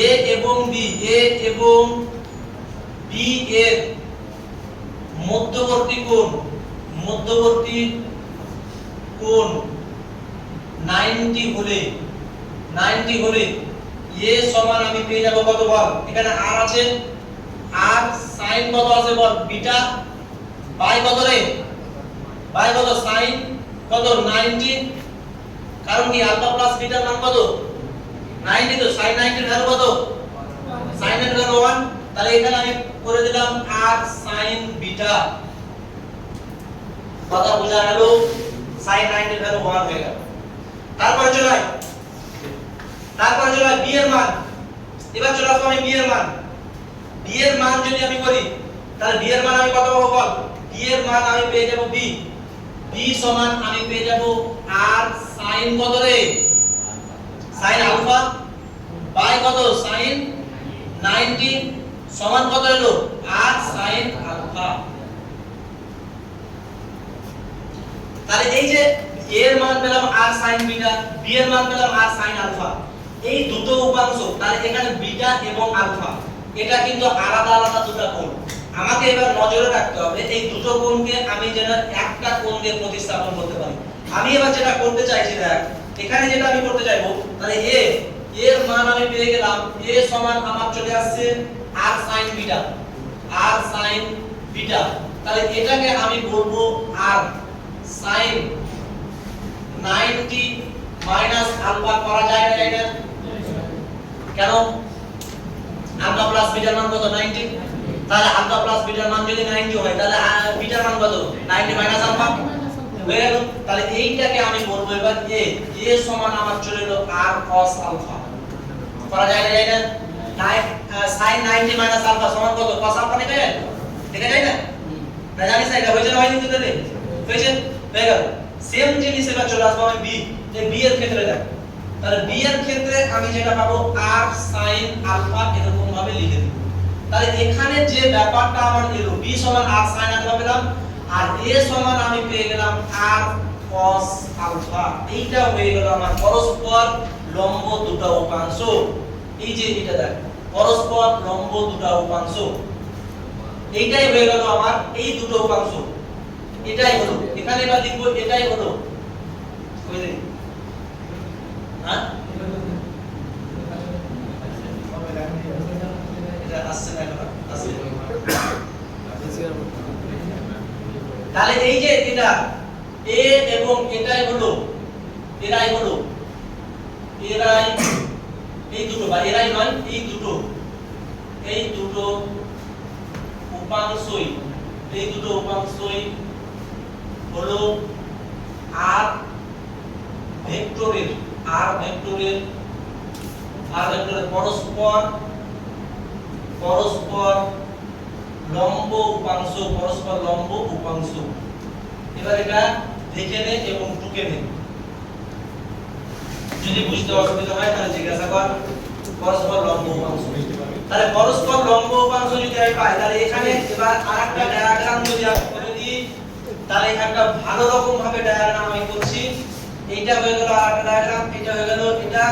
এ এবং বি, এ এবং বি এর মধ্যবর্তী কোণ 90 হলে এ সমান আমি পেয়ে যাব কত বল, এখানে আর আছে, আর sin কত আছে বল, বিটা বাই কত রে, বাই কত sin কত 90, কারণ কি আলফা প্লাস বিটার মান কত 90, তো sin 90 এর ভ্যালু কত, sin এর ভ্যালু 1, তাহলে এখানে আমি করে দিলাম r sin বিটা, কথা বোঝা গেল, sin 90 এর ভ্যালু 1 হয়ে গেল। তারপরে চলে b এর মান, এবার চলে আসবো আমি b এর মান, b এর মান যদি আমি করি তাহলে b এর মান আমি কত পাবো বল, b এর মান আমি পেয়ে যাব b সমান আমি পেয়ে যাব r sin কত রে, sin আলফা বাই কত sin 90 সমান কত হলো r sin আলফা। তাহলে এই যে a এর মান পেলাম r sin বিটা, b এর মান পেলাম r sin আলফা, এই দুটো উপাংশ, তাহলে এখানে বিটা এবং আলফা এটা কিন্তু আলাদা আলাদা দুটো কোণ, আমাকে এবার নজরে রাখতে হবে এই দুটো কোণকে আমি যেন একটা কোণ দিয়ে প্রতিস্থাপন করতে পারি। আমি এবার যেটা করতে চাইছি দেখ, এখানে যেটা আমি করতে চাইবো, তাহলে এর মান আমি পেয়ে গেলাম, a সমান আমার চলে আসছে r sin বিটা, তাহলে এটাকে আমি বলবো r sin 90 মাইনাস আলফা করা যায় না, কেন, আলফা প্লাস বিটার মান কত 90, তাহলে আলফা প্লাস বিটার মান যদি 90 হয় তাহলে বিটার মান কত 90 মাইনাস আলফা হয়ে গেল। তাহলে এইটাকে আমি বলবো এবার a সমান আমার চলে এলো r cos আলফা, করা যায় না, sin 90 মাইনাস আলফা সমান কত cos আলফা দেখা যায় না, না জানিস না, এটা হয়েছে না হয়নি তোদের, হয়েছে, হয়ে গেল। সেম জিনিস এবার চলে আসবো আমি b এর ক্ষেত্রে দেখ, তাহলে b এর ক্ষেত্রে আমি যেটা পাবো r sin আলফা এরকম ভাবে লিখে দেব। তাহলে এখানে যে ব্যাপারটা আমার এলো b সমান r sin আলফা পেলাম, আর a সমান আমি পেয়ে গেলাম r cos আলফা, এইটা হয়ে গেল আমার পরস্পর লম্ব দুটো উপাংশ। এই যে এটা দেখ পরস্পর লম্ব দুটো উপাংশ, এইটাই হয়ে গেল আমার এই দুটো উপাংশ, এটাই হলো, এখানে এবার লিখবো এটাই হলো, ওই যে হ্যাঁ এটা আসছে না, এখন আসছে, তাহলে এই যে এটা a এবং এটাই হলো এরাই এই দুটো, বা এরাই নয় এই দুটো উপাংশই হলো r ভেক্টরের পরস্পর লম্ব উপাংশ। এবার এটা দেখে নে এবং টুকে নে, যদি বুঝতে অসুবিধা হয় তাহলে জিজ্ঞাসা কর। পরস্পর লম্ব উপাংশ, তাহলে পরস্পর লম্ব উপাংশ যদি আমি পাই, তাহলে এখানে এবার আরেকটা ডায়াগ্রাম যদি আমি করে দিই, তাহলে একটা ভালো রকম ভাবে ডায়াগ্রাম আমি করছি। এইটা হয়ে গেল আরেকটা ডায়াগ্রাম, এটা হয়ে গেল এটা,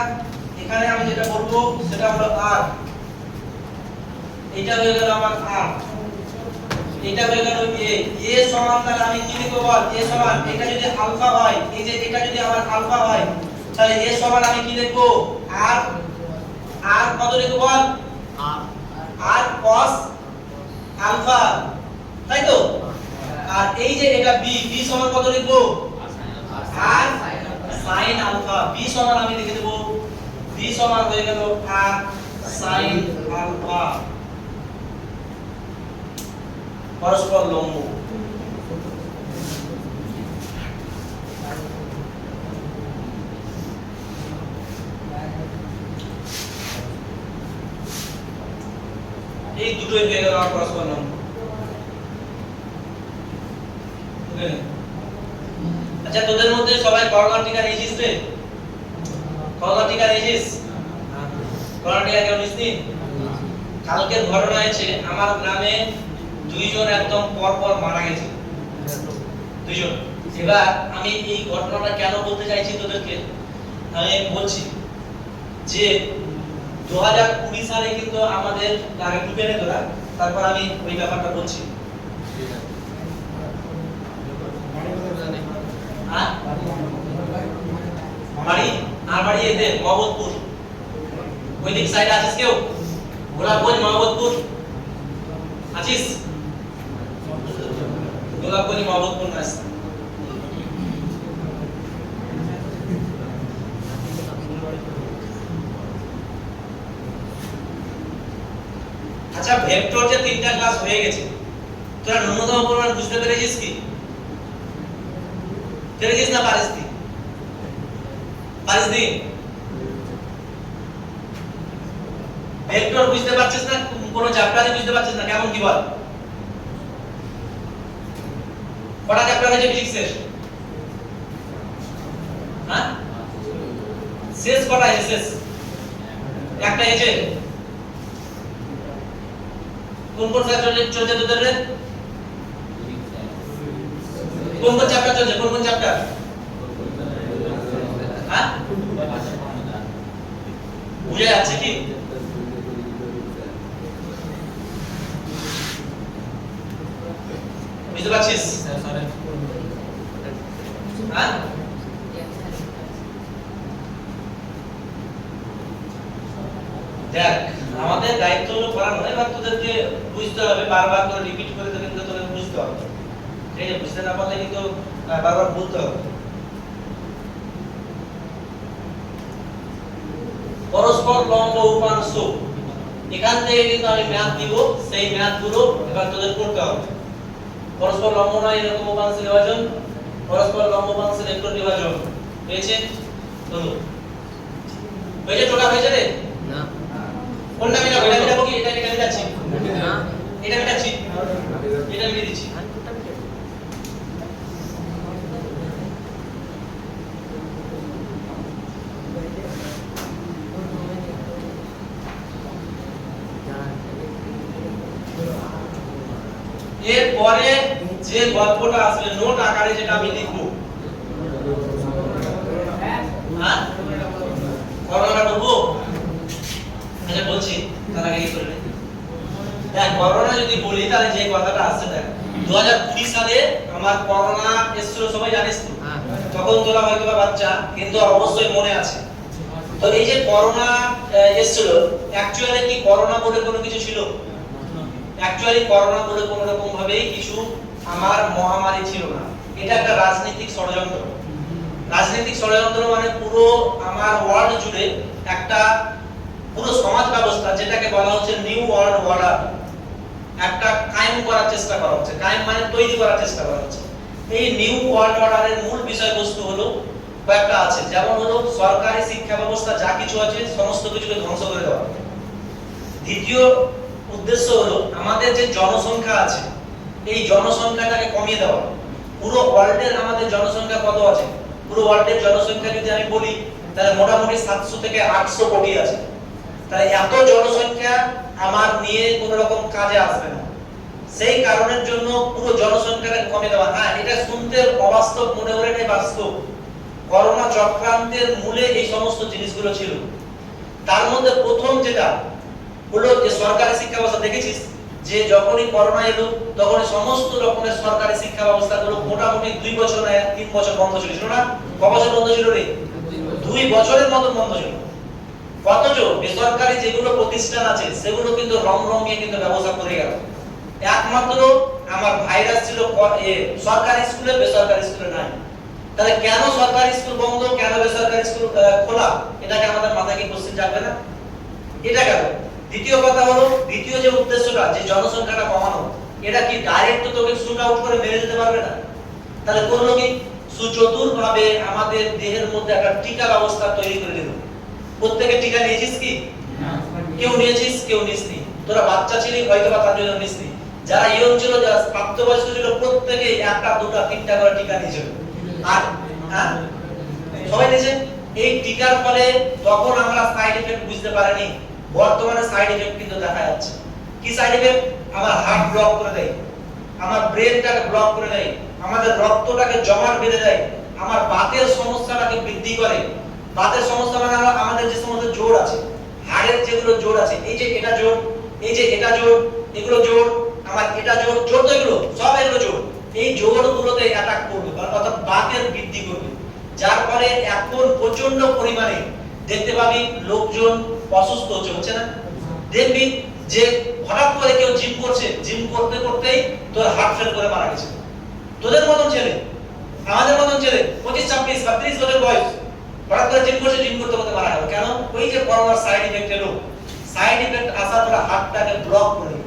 এখানে আমি যেটা বলবো সেটা হলো r, এটা হয়ে গেল আমার r, এটা হয়ে গেল a সমান, তাহলে আমি কি লিখব বল, a সমান, এটা যদি আলফা হয়, এই যে এটা যদি আমার আলফা হয়, তাহলে a সমান আমি কি লিখব r কত লিখব বল, r cos আলফা, তাই তো, আর এই যে এটা b সমান কত লিখব, r sin আলফা, b সমান আমি লিখে দেব, b সমান হয়ে গেল r sin আলফা, পরস্পর লম্ব। এই দুটোই হয়ে গেল আমার পরস্পর লম্ব। আচ্ছা, তোদের মধ্যে সবাই করোনা টিকা নিয়েছিস রে? করোনা টিকা নিয়েছিস? করোনা টিকা কেউ নিসনি? কালকের ঘটনা হয়েছে, আমার গ্রামে দুইজন একদম পর মারা গেছে, দুইজন। এবার আমি এই ঘটনাটা কেন বলতে চাইছি তোদেরকে, আমি বলছি যে 2020 সালে কিন্তু আমাদের আগে টুকে নে তোরা, তারপর আমি ওই ব্যাপারটা বলছি। হ্যাঁ আর বাড়ি এতে মহম্মদপুর, ওই দিক সাইডে আছিস কেউ? গোলাপগঞ্জ মহম্মদপুর আছিস? গোলাপগঞ্জ মহম্মদপুর না আছে। আচ্ছা ভেক্টর যে তিনটা ক্লাস হয়ে গেছে, তোরা ন্যূনতম পরিমাণ বুঝতে পেরেছিস কি? পেরেছিস না পারিস নি? পারিস নি? ভেক্টর বুঝতে পারছিস না? কোন চ্যাপ্টারে বুঝতে পারছিস না? কেমন কি বল? কটা চ্যাপ্টার হয়েছে ফিজিক্সের? হ্যাঁ শেষ কটা হয়েছে? শেষ একটা হয়েছে। কোন কোন চ্যাপ্টার চলছে তোদের? কোন কোন চ্যাপ্টার চলছে? কোন কোন চ্যাপ্টার? হ্যাঁ বুঝা যাচ্ছে কি? বুঝতে পারছিস? হ্যাঁ দেখ আমাদের দায়িত্ব হলো পড়ানো, এবার তোদেরকে বুঝতে হবে, বারবার করে রিপিট করে তোদের বুঝতে হবে। ঠিক আছে, বুঝতে না পারলে কিন্তু বারবার বলতে হবে। পরস্পর লম্ব উপাংশ, এখান থেকে কিন্তু আমি ম্যাথ দিব, সেই ম্যাথগুলো এবার তোদের করতে হবে। পরস্পর লম্ব নয় এরকম উপাংশের বিভাজন, পরস্পর লম্ব উপাংশের ভেক্টর বিভাজন হয়েছে। বলো হয়েছে? টোটা হয়েছে রে? না কোনটা মিটাবো? এটা মিটাবো কি? এটা মিটাচ্ছি না, এটা মিটাচ্ছি, এটা মিটিয়ে দিচ্ছি। এরপরে যে গল্পটা আসবে নোট আকারে যেটা আমি লিখবো, হ্যাঁ করোনা করবো। আচ্ছা বলছি তার আগে কি করবে? দেখ করোনা যদি বলি তাহলে যে কথাটা আসছে, দেখ 2020 সালে আমার করোনা এসেছিল, সবাই জানিস তো? তখন তোরা হয়তো বাচ্চা, কিন্তু অবশ্যই মনে আছে। তো এই যে করোনা এসেছিল, অ্যাকচুয়ালি কি করোনা বলে কোনো কিছু ছিল? অ্যাকচুয়ালি করোনা বলে কোনো রকম ভাবেই কিছু আমার মহামারী ছিল না। এটা একটা রাজনৈতিক ষড়যন্ত্র। রাজনৈতিক ষড়যন্ত্র মানে পুরো আমার ওয়ার্ল্ড জুড়ে একটা পুরো সমাজ ব্যবস্থা, যেটাকে বলা হচ্ছে নিউ ওয়ার্ল্ড অর্ডার, একটা কায়েম করার চেষ্টা করা হচ্ছে। কায়েম মানে তৈরি করার চেষ্টা করা হচ্ছে। এই নিউ ওয়ার্ল্ড অর্ডারের মূল বিষয়বস্তু হলো কয়েকটা আছে, যেমন হলো সরকারি শিক্ষা ব্যবস্থা যা কিছু আছে সমস্ত কিছুকে ধ্বংস করে দেওয়া। দ্বিতীয় উদ্দেশ্য হলো আমাদের যে জনসংখ্যা আছে এই জনসংখ্যাটাকে কমিয়ে দেওয়া। পুরো ওয়ার্ল্ডের আমাদের জনসংখ্যা কত আছে? পুরো ওয়ার্ল্ডের জনসংখ্যা যদি আমি বলি তাহলে মোটামুটি 700 থেকে 800 কোটি আছে। তাহলে এত জনসংখ্যা আমার নিয়ে কোনো রকম কাজে আসবে না, সেই কারণের জন্য পুরো জনসংখ্যাটাকে কমিয়ে দেওয়া। হ্যাঁ এটা শুনতে অবাস্তব মনে হলে এটাই বাস্তব। করোনা চক্রান্তের মূলে এই সমস্ত জিনিসগুলো ছিল। তার মধ্যে প্রথম যেটা হলো যে সরকারি শিক্ষা ব্যবস্থা, দেখেছিস যে যখনই করোনা এলো তখন সমস্ত রকমের সরকারি শিক্ষা ব্যবস্থাগুলো মোটামুটি 2 বছর না 3 বছর বন্ধ ছিল না? ক বছর বন্ধ ছিল রে? 2 বছরের মতো বন্ধ ছিল। অথচ বেসরকারি যেগুলো প্রতিষ্ঠান আছে সেগুলো কিন্তু রমরমিয়ে কিন্তু ব্যবসা করে গেল। একমাত্র আমার ভাইরাস ছিল সরকারি স্কুলে, বেসরকারি স্কুলে নাই। তাহলে কেন সরকারি স্কুল বন্ধ, কেন বেসরকারি স্কুল খোলা? এটাকে আমাদের মাথায় কি কোশ্চেন যাবে না? এটা কেন? দ্বিতীয় কথা হলো, দ্বিতীয় যে উদ্দেশ্যটা যে জনসংখ্যাটা কমানো, এটা কি ডাইরেক্ট তোকে শুট আউট করে মেরে দিতে পারবে না? তাহলে করলো কি? সুচতুর ভাবে আমাদের দেহের মধ্যে একটা টিকা ব্যবস্থা তৈরি করে দিল। প্রত্যেকে টিকা নিয়েছিস কি? না। কেউ নিয়েছিস, কেউ নিসনি। তোরা বাচ্চা ছিলি হয়তো বা তার জন্য নিসনি। যারা ইয়ং ছিল, যারা প্রাপ্তবয়স্ক ছিল, প্রত্যেকে একটা দুটা তিনটা করে টিকা নিয়েছিল। আর হ্যাঁ সবাই নিয়েছে। এই টিকার ফলে তখন আমরা সাইড এফেক্ট বুঝতে পারিনি, বর্তমানে সাইড এফেক্ট কিন্তু দেখা যাচ্ছে। কি সাইড এফেক্ট? আমার হার্ট ব্লক করে দেয়, আমার ব্রেনটাকে ব্লক করে দেয়, আমাদের রক্তটাকে জমাট বেঁধে দেয়, আমার বাতের সমস্যাটাকে বৃদ্ধি করে। বাতের সমস্যা মানে আমাদের যে সমস্ত জোড় আছে, হাড়ের যেগুলো জোড় আছে, এই যে এটা জোড়, এই যে এটা জোড়, এগুলো জোড়, আমার এটা জোড়, জোড় তো এগুলো সব এগুলো জোড়, এই জোড়গুলোতে অ্যাটাক করবে, অর্থাৎ বাতের বৃদ্ধি করবে, যার ফলে এখন প্রচন্ড পরিমাণে দেখতে পাবি লোকজন অসুস্থ হচ্ছে না? দেখবি যে হঠাৎ করে কেউ জিম করছে, জিম করতে করতেই তোর হার্ট ফেল করে মারা গেছে। তোদের মতন ছেলে, আমাদের মতন ছেলে 25, 26 বা 30 বছর বয়স, হঠাৎ করে জিম করছে, জিম করতে করতে মারা গেল। কেন? ওই যে করোনার সাইড ইফেক্ট এলো, সাইড ইফেক্ট আসার পরে হার্টটাকে ব্লক করে দিল।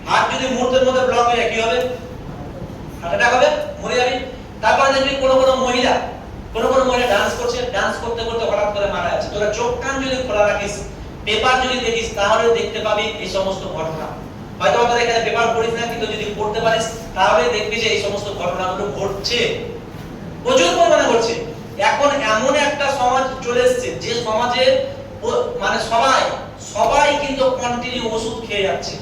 হার্ট যদি মুহূর্তের মধ্যে ব্লক হয়ে কি হবে? হার্ট অ্যাটাক হবে, মরে যাবে। তারপরে দেখবি কোনো মহিলা ডান্স করছে, ডান্স করতে করতে হঠাৎ করে মারা যাচ্ছে। তোরা চোখ কান যদি খোলা রাখিস, পেপার যদি দেখিস, তাহলে দেখতে পাবি এই সমস্ত ঘটনা। হয়তো তোরা এখানে পেপার পড়িস না, কিন্তু যদি পড়তে পারিস তাহলে দেখবি যে এই সমস্ত ঘটনাগুলো ঘটছে, প্রচুর পরিমাণে ঘটছে। এখন এমন একটা সমাজ চলে এসেছে যে সমাজে মানে সবাই কিন্তু কন্টিনিউ ওষুধ খেয়ে যাচ্ছে।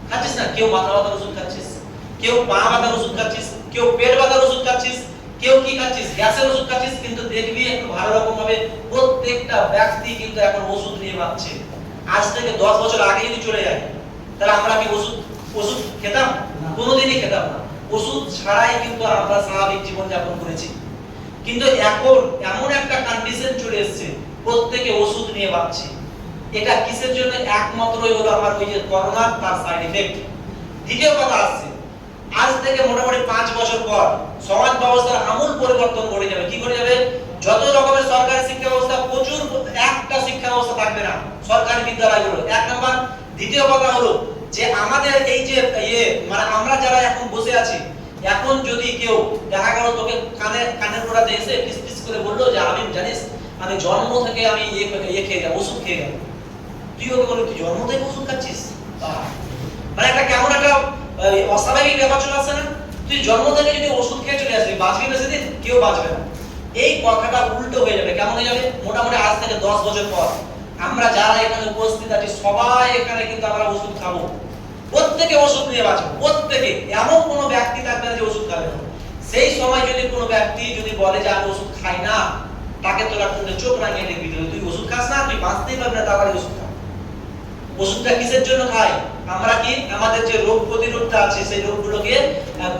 খাচ্ছিস না? কেউ মাথা ব্যথার ওষুধ খাচ্ছিস, কেউ পা ব্যথার ওষুধ খাচ্ছিস, কেউ পেট ব্যথার ওষুধ খাচ্ছিস, কেউ কি খাচ্ছিস? গ্যাসের ওষুধ খাচ্ছিস। কিন্তু দেখবি একটু ভালো রকম ভাবে প্রত্যেকটা ব্যক্তি কিন্তু এখন ওষুধ নিয়ে ভাবছে। আজ থেকে 10 বছর আগে যদি চলে যায়, তাহলে আমরা কি ওষুধ খেতাম? কোনোদিনই খেতাম না। ওষুধ ছাড়াই কিন্তু আমরা স্বাভাবিক জীবন যাপন করেছি। কিন্তু এখন এমন একটা কন্ডিশন চলে এসেছে, প্রত্যেকে ওষুধ নিয়ে ভাবছে। এটা কিসের জন্য? একমাত্রই হলো আমার ওই যে করোনা, তার সাইড ইফেক্ট। দ্বিতীয় কথা আসছে, আজ থেকে মোটামুটি 5 বছর পর সমাজ ব্যবস্থার আমূল পরিবর্তন ঘটে যাবে। কি ঘটে যাবে? যত রকমের সরকারি শিক্ষা ব্যবস্থা, প্রচুর একটা শিক্ষা ব্যবস্থা থাকবে না সরকারি বিদ্যালয়গুলো, এক নাম্বার। দ্বিতীয় কথা হলো যে আমাদের এই যে মানে আমরা যারা এখন বসে আছি, এখন যদি কেউ দেখা গেল তোকে কানের গোড়াতে এসে পিস করে বললো যে আমি জানিস আমি জন্ম থেকে আমি খেয়ে যাব, ওষুধ খেয়ে যাব, তুই ওকে বলবি তুই জন্ম থেকে ওষুধ খাচ্ছিস? মানে একটা কেমন একটা অস্বাভাবিক ব্যাপার চলে আসছে না? তুই জন্ম থেকে যদি ওষুধ খেয়ে চলে আসবি, বাঁচবি বেশি দিন? কেউ বাঁচবে না। এই কথাটা উল্টো হয়ে যাবে। কেমন হয়ে যাবে? মোটামুটি আজ থেকে 10 বছর পর আমরা যারা এখানে উপস্থিত আছি সবাই এখানে কিন্তু আমরা ওষুধ খাবো, প্রত্যেকে ওষুধ নিয়ে বাঁচবো, প্রত্যেকে। এমন কোনো ব্যক্তি থাকবে না যে ওষুধ খাবে না। সেই সময় যদি কোনো ব্যক্তি যদি বলে যে আমি ওষুধ খাই না, তাকে তোরা কিন্তু চোখ রাঙিয়ে দেখবি, তুই ওষুধ খাস না, তুই বাঁচতেই পারবি না, তারপরে ওষুধ খা। ওষুধটা কিসের জন্য খাই? আমরা কি আমাদের যে রোগ প্রতিরোধটা আছে সেই রোগগুলোকে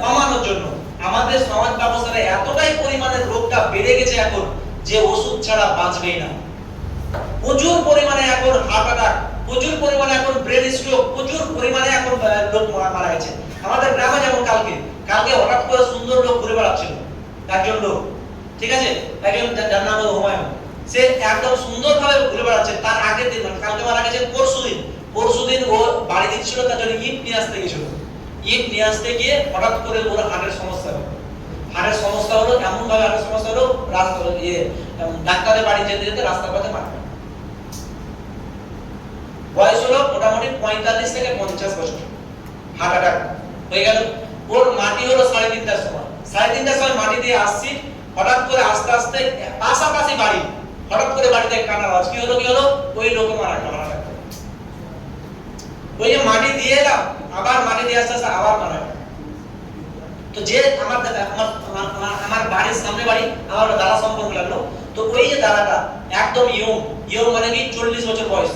কমানোর জন্য। আমাদের সমাজ ব্যবস্থায় এতটাই পরিমাণে রোগটা বেড়ে গেছে এখন যে ওষুধ ছাড়া বাঁচবেই না। প্রচুর পরিমাণে এখন হার্ট অ্যাটাক, প্রচুর পরিমাণে এখন ব্রেন স্ট্রোক, প্রচুর পরিমাণে এখন লোক মারা গেছে। আমাদের গ্রামে যেমন কালকে হঠাৎ করে সুন্দর লোক ঘুরে বেড়াচ্ছিল, একজন লোক, ঠিক আছে, একজন যার নাম হলো হুমায়ুন। সে একদম সুন্দরভাবে ঘুরে বেড়াচ্ছে। তার আগের দিন মানে কালকে মারা গেছে পরশুদিন ও বাড়ি দিচ্ছিল, তার জন্য ইট নিয়ে আসতে গেছিল। ইট নিয়ে আসতে গিয়ে হঠাৎ করে ওর হার্টের সমস্যা হলো। হার্টের সমস্যা হলো, এমন ভাবে হার্টের সমস্যা হলো, ডাক্তারের বাড়ি যেতে যেতে রাস্তার পথে মারা গেল। বয়স হলো মোটামুটি 45 থেকে 50 বছর, হার্ট অ্যাটাক হয়ে গেল। ওর মাটি হলো 3:30টার সময়, 3:30টার সময় মাটি দিয়ে আসছি, হঠাৎ করে আস্তে আস্তে পাশাপাশি বাড়ি, হঠাৎ করে বাড়িতে কান্নার আওয়াজ। কি হলো? ওই লোক মারা গেল। ওই যে মাটি দিয়ে এলাম, আবার মাটি দিয়ে আসতে আসতে আবার মারা গেল। তো যে আমার বাড়ির সামনে বাড়ি, আমার দাদা সম্পর্ক লাগলো। তো ওই যে দাদাটা একদম ইয়ং মানে কি 40 বছর বয়স।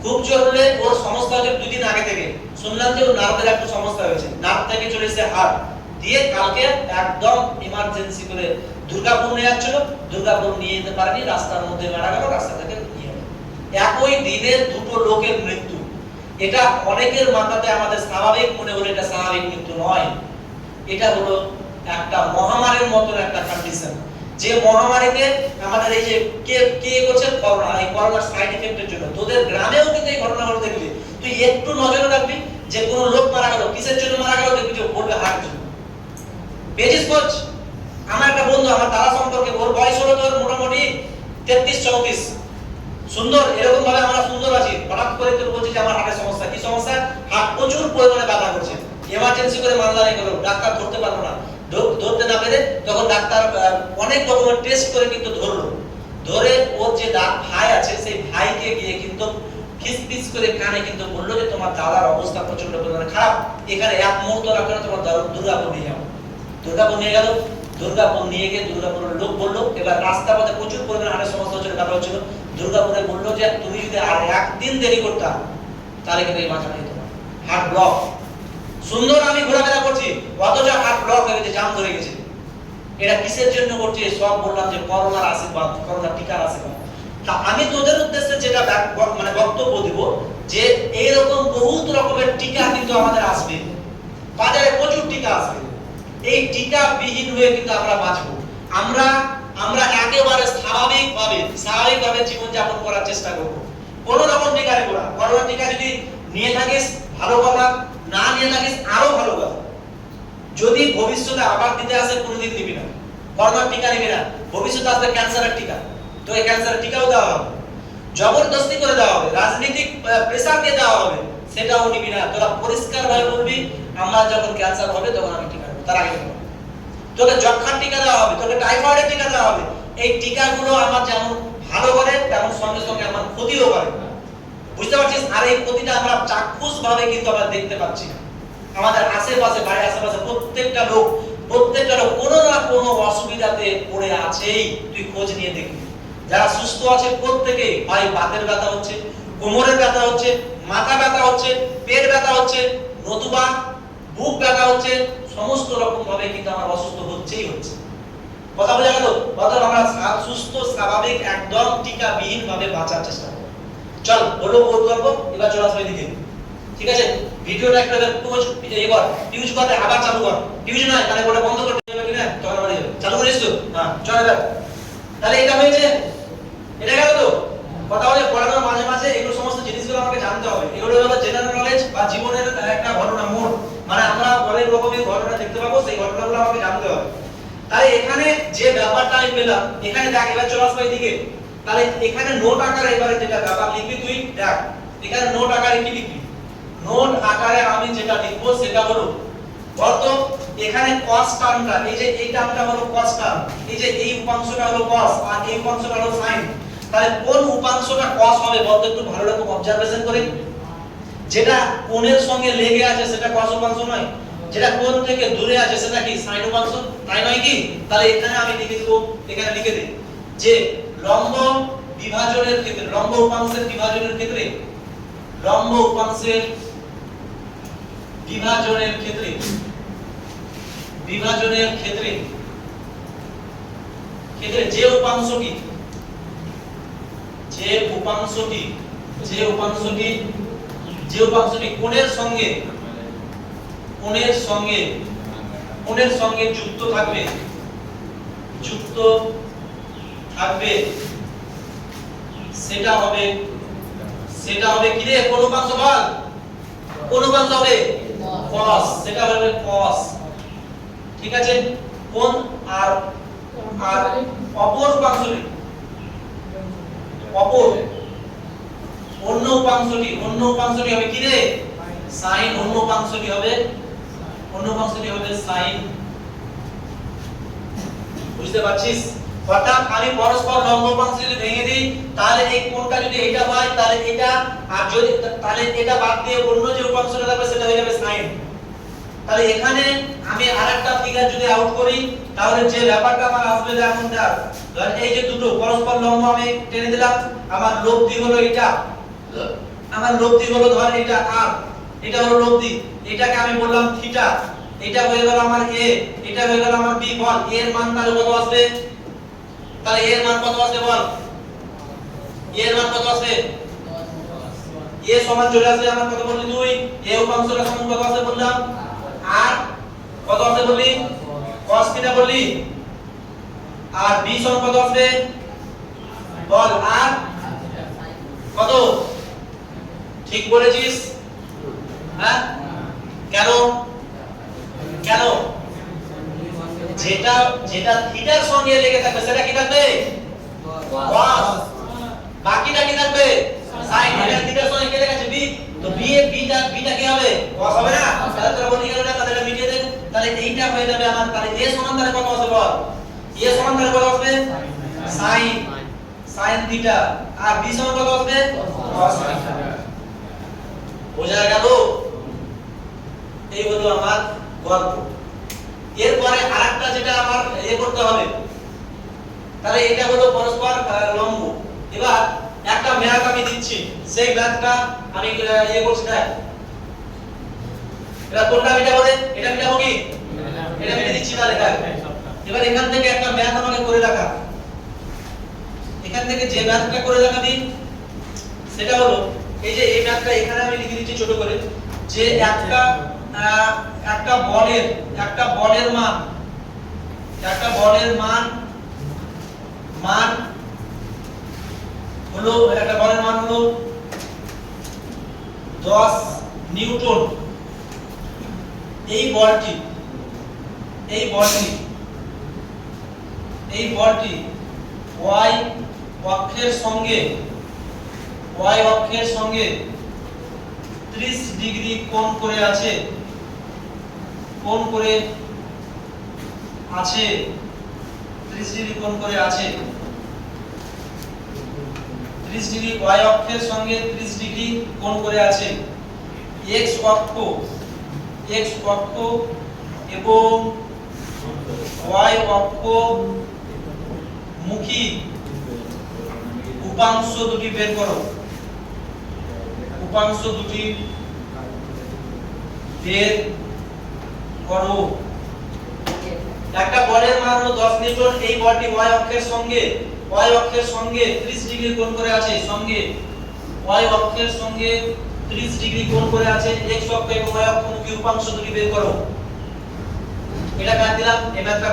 খুব জোর হলে ওর সমস্যা হচ্ছে 2 দিন আগে থেকে শুনলাম যে ওর নার্ভের একটা সমস্যা হয়েছে, নার্ভ থেকে চলে এসেছে হার্ট দিয়ে। কালকে একদম ইমার্জেন্সি করে দুর্গাপুর নিয়ে যাচ্ছিল, দুর্গাপুর নিয়ে যেতে পারেনি, রাস্তার মধ্যে মারা গেল, রাস্তা থেকে নিয়ে গেল। একই দিনে দুটো লোকের মৃত্যু। এটা অনেকের মাথাতে আমাদের স্বাভাবিক মনে হলো, এটা স্বাভাবিক মৃত্যু নয়, এটা হলো একটা মহামারীর মতন একটা কন্ডিশন। যে মহামারীতে আমাদের এই যে কে করছে করোনা, এই করোনার সাইড ইফেক্টের জন্য তোদের গ্রামেও কিন্তু এই ঘটনাগুলো দেখবি, তুই একটু নজরে রাখবি যে কোন লোক মারা গেল, কিসের জন্য মারা গেল, দেখবি যে বলবে হার্টের জন্য। পেজিস কোচ আমার একটা বন্ধু, আমার দাদা সম্পর্কে, ওর বয়স হলো তোর মোটামুটি 33-34, সুন্দর, এরকম ভাবে আমরা সুন্দর আছি, হঠাৎ করে তোর বলছিস যে আমার হার্টের সমস্যা। কি সমস্যা? হার্ট প্রচুর পরিমাণে ব্যথা করছে, এমার্জেন্সি করে মালদানি করলো, ডাক্তার ধরতে পারলো না। ধরতে না পেরে তখন ডাক্তার অনেক রকমের টেস্ট করে কিন্তু ধরে ওর যে ভাই আছে সেই ভাইকে গিয়ে কিন্তু খিসপিস করে কানে কিন্তু বললো যে তোমার দাদার অবস্থা প্রচন্ড পরিমাণে খারাপ, এখানে এক মুহূর্ত রাখো না, তোমার দুর্গাপুর নিয়ে যাও। দুর্গাপুর নিয়ে গেল, দুর্গাপুর নিয়ে গিয়ে দুর্গাপুরের লোক বললো, এবার রাস্তা পথে প্রচুর পরিমাণে হার্টের সমস্যা হচ্ছিল, ব্যথা হচ্ছিল, দুর্গাপুরে বললো যে তুমি যদি আর একদিন দেরি করতা তাহলে কিন্তু এই মাথাটা যেত না, হার্ট ব্লক। সুন্দর আমি ঘোরাফেরা করছি, অথচ হার্ট ব্লক হয়ে গেছে, জাম ধরে গেছে। এটা কিসের জন্য করছি? সব বললাম যে করোনার আশীর্বাদ, করোনা টিকার আশীর্বাদ। তা আমি তোদের উদ্দেশ্যে যেটা মানে বক্তব্য দিব যে এইরকম বহুত রকমের টিকা কিন্তু আমাদের আসবে, বাজারে প্রচুর টিকা আসবে। এই টিকা বিহীন হয়ে কিন্তু আমরা বাঁচবো। আমরা আমরা একেবারে স্বাভাবিকভাবে জীবনযাপন করার চেষ্টা করব। কোন রকম টিকা নেব না। করোনা টিকা যদি নিয়ে থাকিস ভালো কথা, না নিয়ে থাকিস আরো ভালো কথা। যদি ভবিষ্যতে আবার দিতে আসে কোনোদিন দিবি না, করোনার টিকা নিবি না। ভবিষ্যতে আসবে ক্যান্সারের টিকা, তো এই ক্যান্সারের টিকাও দেওয়া হবে, জবরদস্তি করে দেওয়া হবে, রাজনৈতিক প্রেসার দিয়ে দেওয়া হবে, সেটাও নিবি না। তোরা পরিষ্কার ভাবে বলবি আমার যখন ক্যান্সার হবে তখন আমি টিকা নেব, তার আগে নেব। তোকে যক্ষ্মার টিকা দেওয়া হবে, তোকে টাইফয়েডের টিকা দেওয়া হবে। এই টিকাগুলো আমার যেমন ভালো করে তেমন সঙ্গে সঙ্গে আমার ক্ষতিও করে, বুঝতে পারছিস? আর এই ক্ষতিটা আমরা চাক্ষুষ ভাবে কিন্তু আমরা দেখতে পাচ্ছি না। আমাদের আশেপাশে, বাড়ির আশেপাশে প্রত্যেকটা লোক কোনো না কোনো অসুবিধাতে পড়ে আছেই। তুই খোঁজ নিয়ে দেখবি যারা সুস্থ আছে প্রত্যেকেই হয় বাতের ব্যথা হচ্ছে, কোমরের ব্যথা হচ্ছে, মাথা ব্যথা হচ্ছে, পেট ব্যথা হচ্ছে, নতুবা বুক ব্যথা হচ্ছে। সমস্ত রকম ভাবে কিন্তু আমার অসুস্থ হচ্ছে। কথা বোঝা গেল? অতএব আমরা সুস্থ স্বাভাবিক একদম টিকাবিহীন ভাবে বাঁচার চেষ্টা করব। চল বলো বহুত গল্প, এবার চল আসবে দিকে। ঠিক আছে, ভিডিওটা একটা পোজ এবার ইউজ করতে আবার চালু কর। ইউজ নয় তাহলে ওটা বন্ধ করতে হবে কিনা তখন আবার চালু করিস তো। হ্যাঁ চল এবার। তাহলে এটা হয়েছে, এটা গেল তো। কথা হলে পড়ানোর মাঝে মাঝে এগুলো সমস্ত জিনিসগুলো আমাকে জানতে হবে। এগুলো হলো জেনারেল নলেজ বা জীবনের একটা ঘটনা মোড়, মানে আমরা অনেক রকমের ঘটনা দেখতে পাবো, সেই ঘটনাগুলো আমাকে জানতে হবে। তাহলে এখানে যে ব্যাপারটা আমি পেলাম, এখানে দেখ এবার চলে আসবে এদিকে। তাহলে এখানে নোট আকারে এবারে যেটা ব্যাপার লিখবি তুই, দেখ এখানে নোট আকারে কি লিখবি? নোট আকারে আমি যেটা লিখব সেটা হলো অর্থ এখানে cos টার্মটা, এই যে এই টার্মটা হলো cos টার্ম, এই যে এই উপাংশটা হলো cos আর এই উপাংশটা হলো sin। তাহলে কোন উপাংশটা cos হবে বলতে একটু ভালো রকম অবজারভেশন করি। যেটা কোণের সঙ্গে লেগে আছে সেটা cos উপাংশ নয়, যেটা কোণ থেকে দূরে আছে সেটা কি sin উপাংশ, তাই নয় কি? তাহলে এখানে আমি লিখে দেব, এখানে লিখে দেই যে লম্ব বিভাজনের ক্ষেত্রে, লম্ব উপাংশের বিভাজনের ক্ষেত্রে, লম্ব উপাংশের বিভাজনের ক্ষেত্রে, বিভাজনের ক্ষেত্রে ক্ষেত্রে যে উপাংশটি কোণের সঙ্গে যুক্ত থাকবে সেটা হবে কি রে? কোন উপাংশ বল, কোন উপাংশ হবে? cos, সেটা হবে cos। ঠিক আছে, কোন আর অপর উপাংশটি, অন্য উপাংশটি হবে কি রে? sin। অন্য উপাংশটি হবে sin। বুঝতে পারছিস? অর্থাৎ আমি পরস্পর লম্ব উপাংশ যদি ভেঙে দিই তাহলে এই কোণটা যদি এটা হয় তাহলে এটা, আর যদি তাহলে এটা বাদ দিয়ে অন্য যে উপাংশটা থাকবে সেটা হয়ে যাবে sin। তাহলে এখানে আমি আরেকটা ফিগার যদি আউট করি তাহলে যে ব্যাপারটা আমার আসবে যেমন দেখ, ধর এই যে দুটো পরস্পর লম্ব আমি টেনে দিলাম, আমার লব্ধি হলো এটা, আমার লব্ধি হলো ধর এটা r, এটা হলো লব্ধি, এটাকে আমি বললাম থিটা, এটা হয়ে গেল আমার a, এটা হয়ে গেল আমার b। বল a এর মান তাহলে কত আসবে? তাহলে a এর মান কত আসবে বল? a এর মান কত আসবে? a সমান চলে আসবে আমার কত বললি তুই? a উপাংশটা সমান কত আসবে বললাম? আর কত আসবে বললি? cos থিটা বললি। আর b সমান কত আসবে বল? আর কত? ঠিক বলেছিস? হ্যাঁ কেন? যেটা থিটার সঙ্গে লেগে থাকবে সেটা কি থাকবে? cos। বাকিটা কি থাকবে? sin। এটা থিটার সঙ্গে কে লেগে আছে? b, তো b এর বিটা কি হবে? cos হবে না? তাহলে তোরা বলি গেল না, তাহলে এটা মিটিয়ে দেন। তাহলে এইটা হয়ে যাবে আমার, তাহলে a সমান তাহলে কত আসবে বল? a সমান তাহলে কত আসবে? sin theta. আর b সমান কত আসবে? cos theta. বোঝা গেল? এই হলো আমার গল্প। এরপরে আরেকটা যেটা আমার করতে হবে, তাহলে এটা হলো পরস্পর লম্ব। এবার একটা ম্যাথ আমি দিচ্ছি, সেই ম্যাথটা আমি ইয়ে করছি না, এটা কোনটা মিটাবো রে, এটা মিটাবো কি, এটা মিটিয়ে দিচ্ছি তাহলে দেখ। এবার এখান থেকে একটা ম্যাথ আমাকে করে দেখা, এখান থেকে যে ম্যাথটা করে দেখাবি সেটা হলো এই যে এই ম্যাথটা এখানে আমি লিখে দিচ্ছি ছোট করে, যে একটা বলের মান হলো 10 নিউটন। এই বলটি y অক্ষের সঙ্গে 30 ডিগ্রি কোণ করে আছে, 30 ডিগ্রি কোণ করে আছে, 30 ডিগ্রি y অক্ষের সঙ্গে 30 ডিগ্রি কোণ করে আছে। x অক্ষ এবং y অক্ষ মুখী উপাংশ দুটি বের করো। একটা বলের মান হলো 10 নিউটন, এই বলটি y অক্ষের সঙ্গে 30 ডিগ্রি কোণ করে আছে, y অক্ষের সঙ্গে 30 ডিগ্রি কোণ করে আছে। x অক্ষ এবং y অক্ষ মুখী উপাংশ দুটি বের করো। এটা ম্যাথ দিলাম, এই ম্যাথটা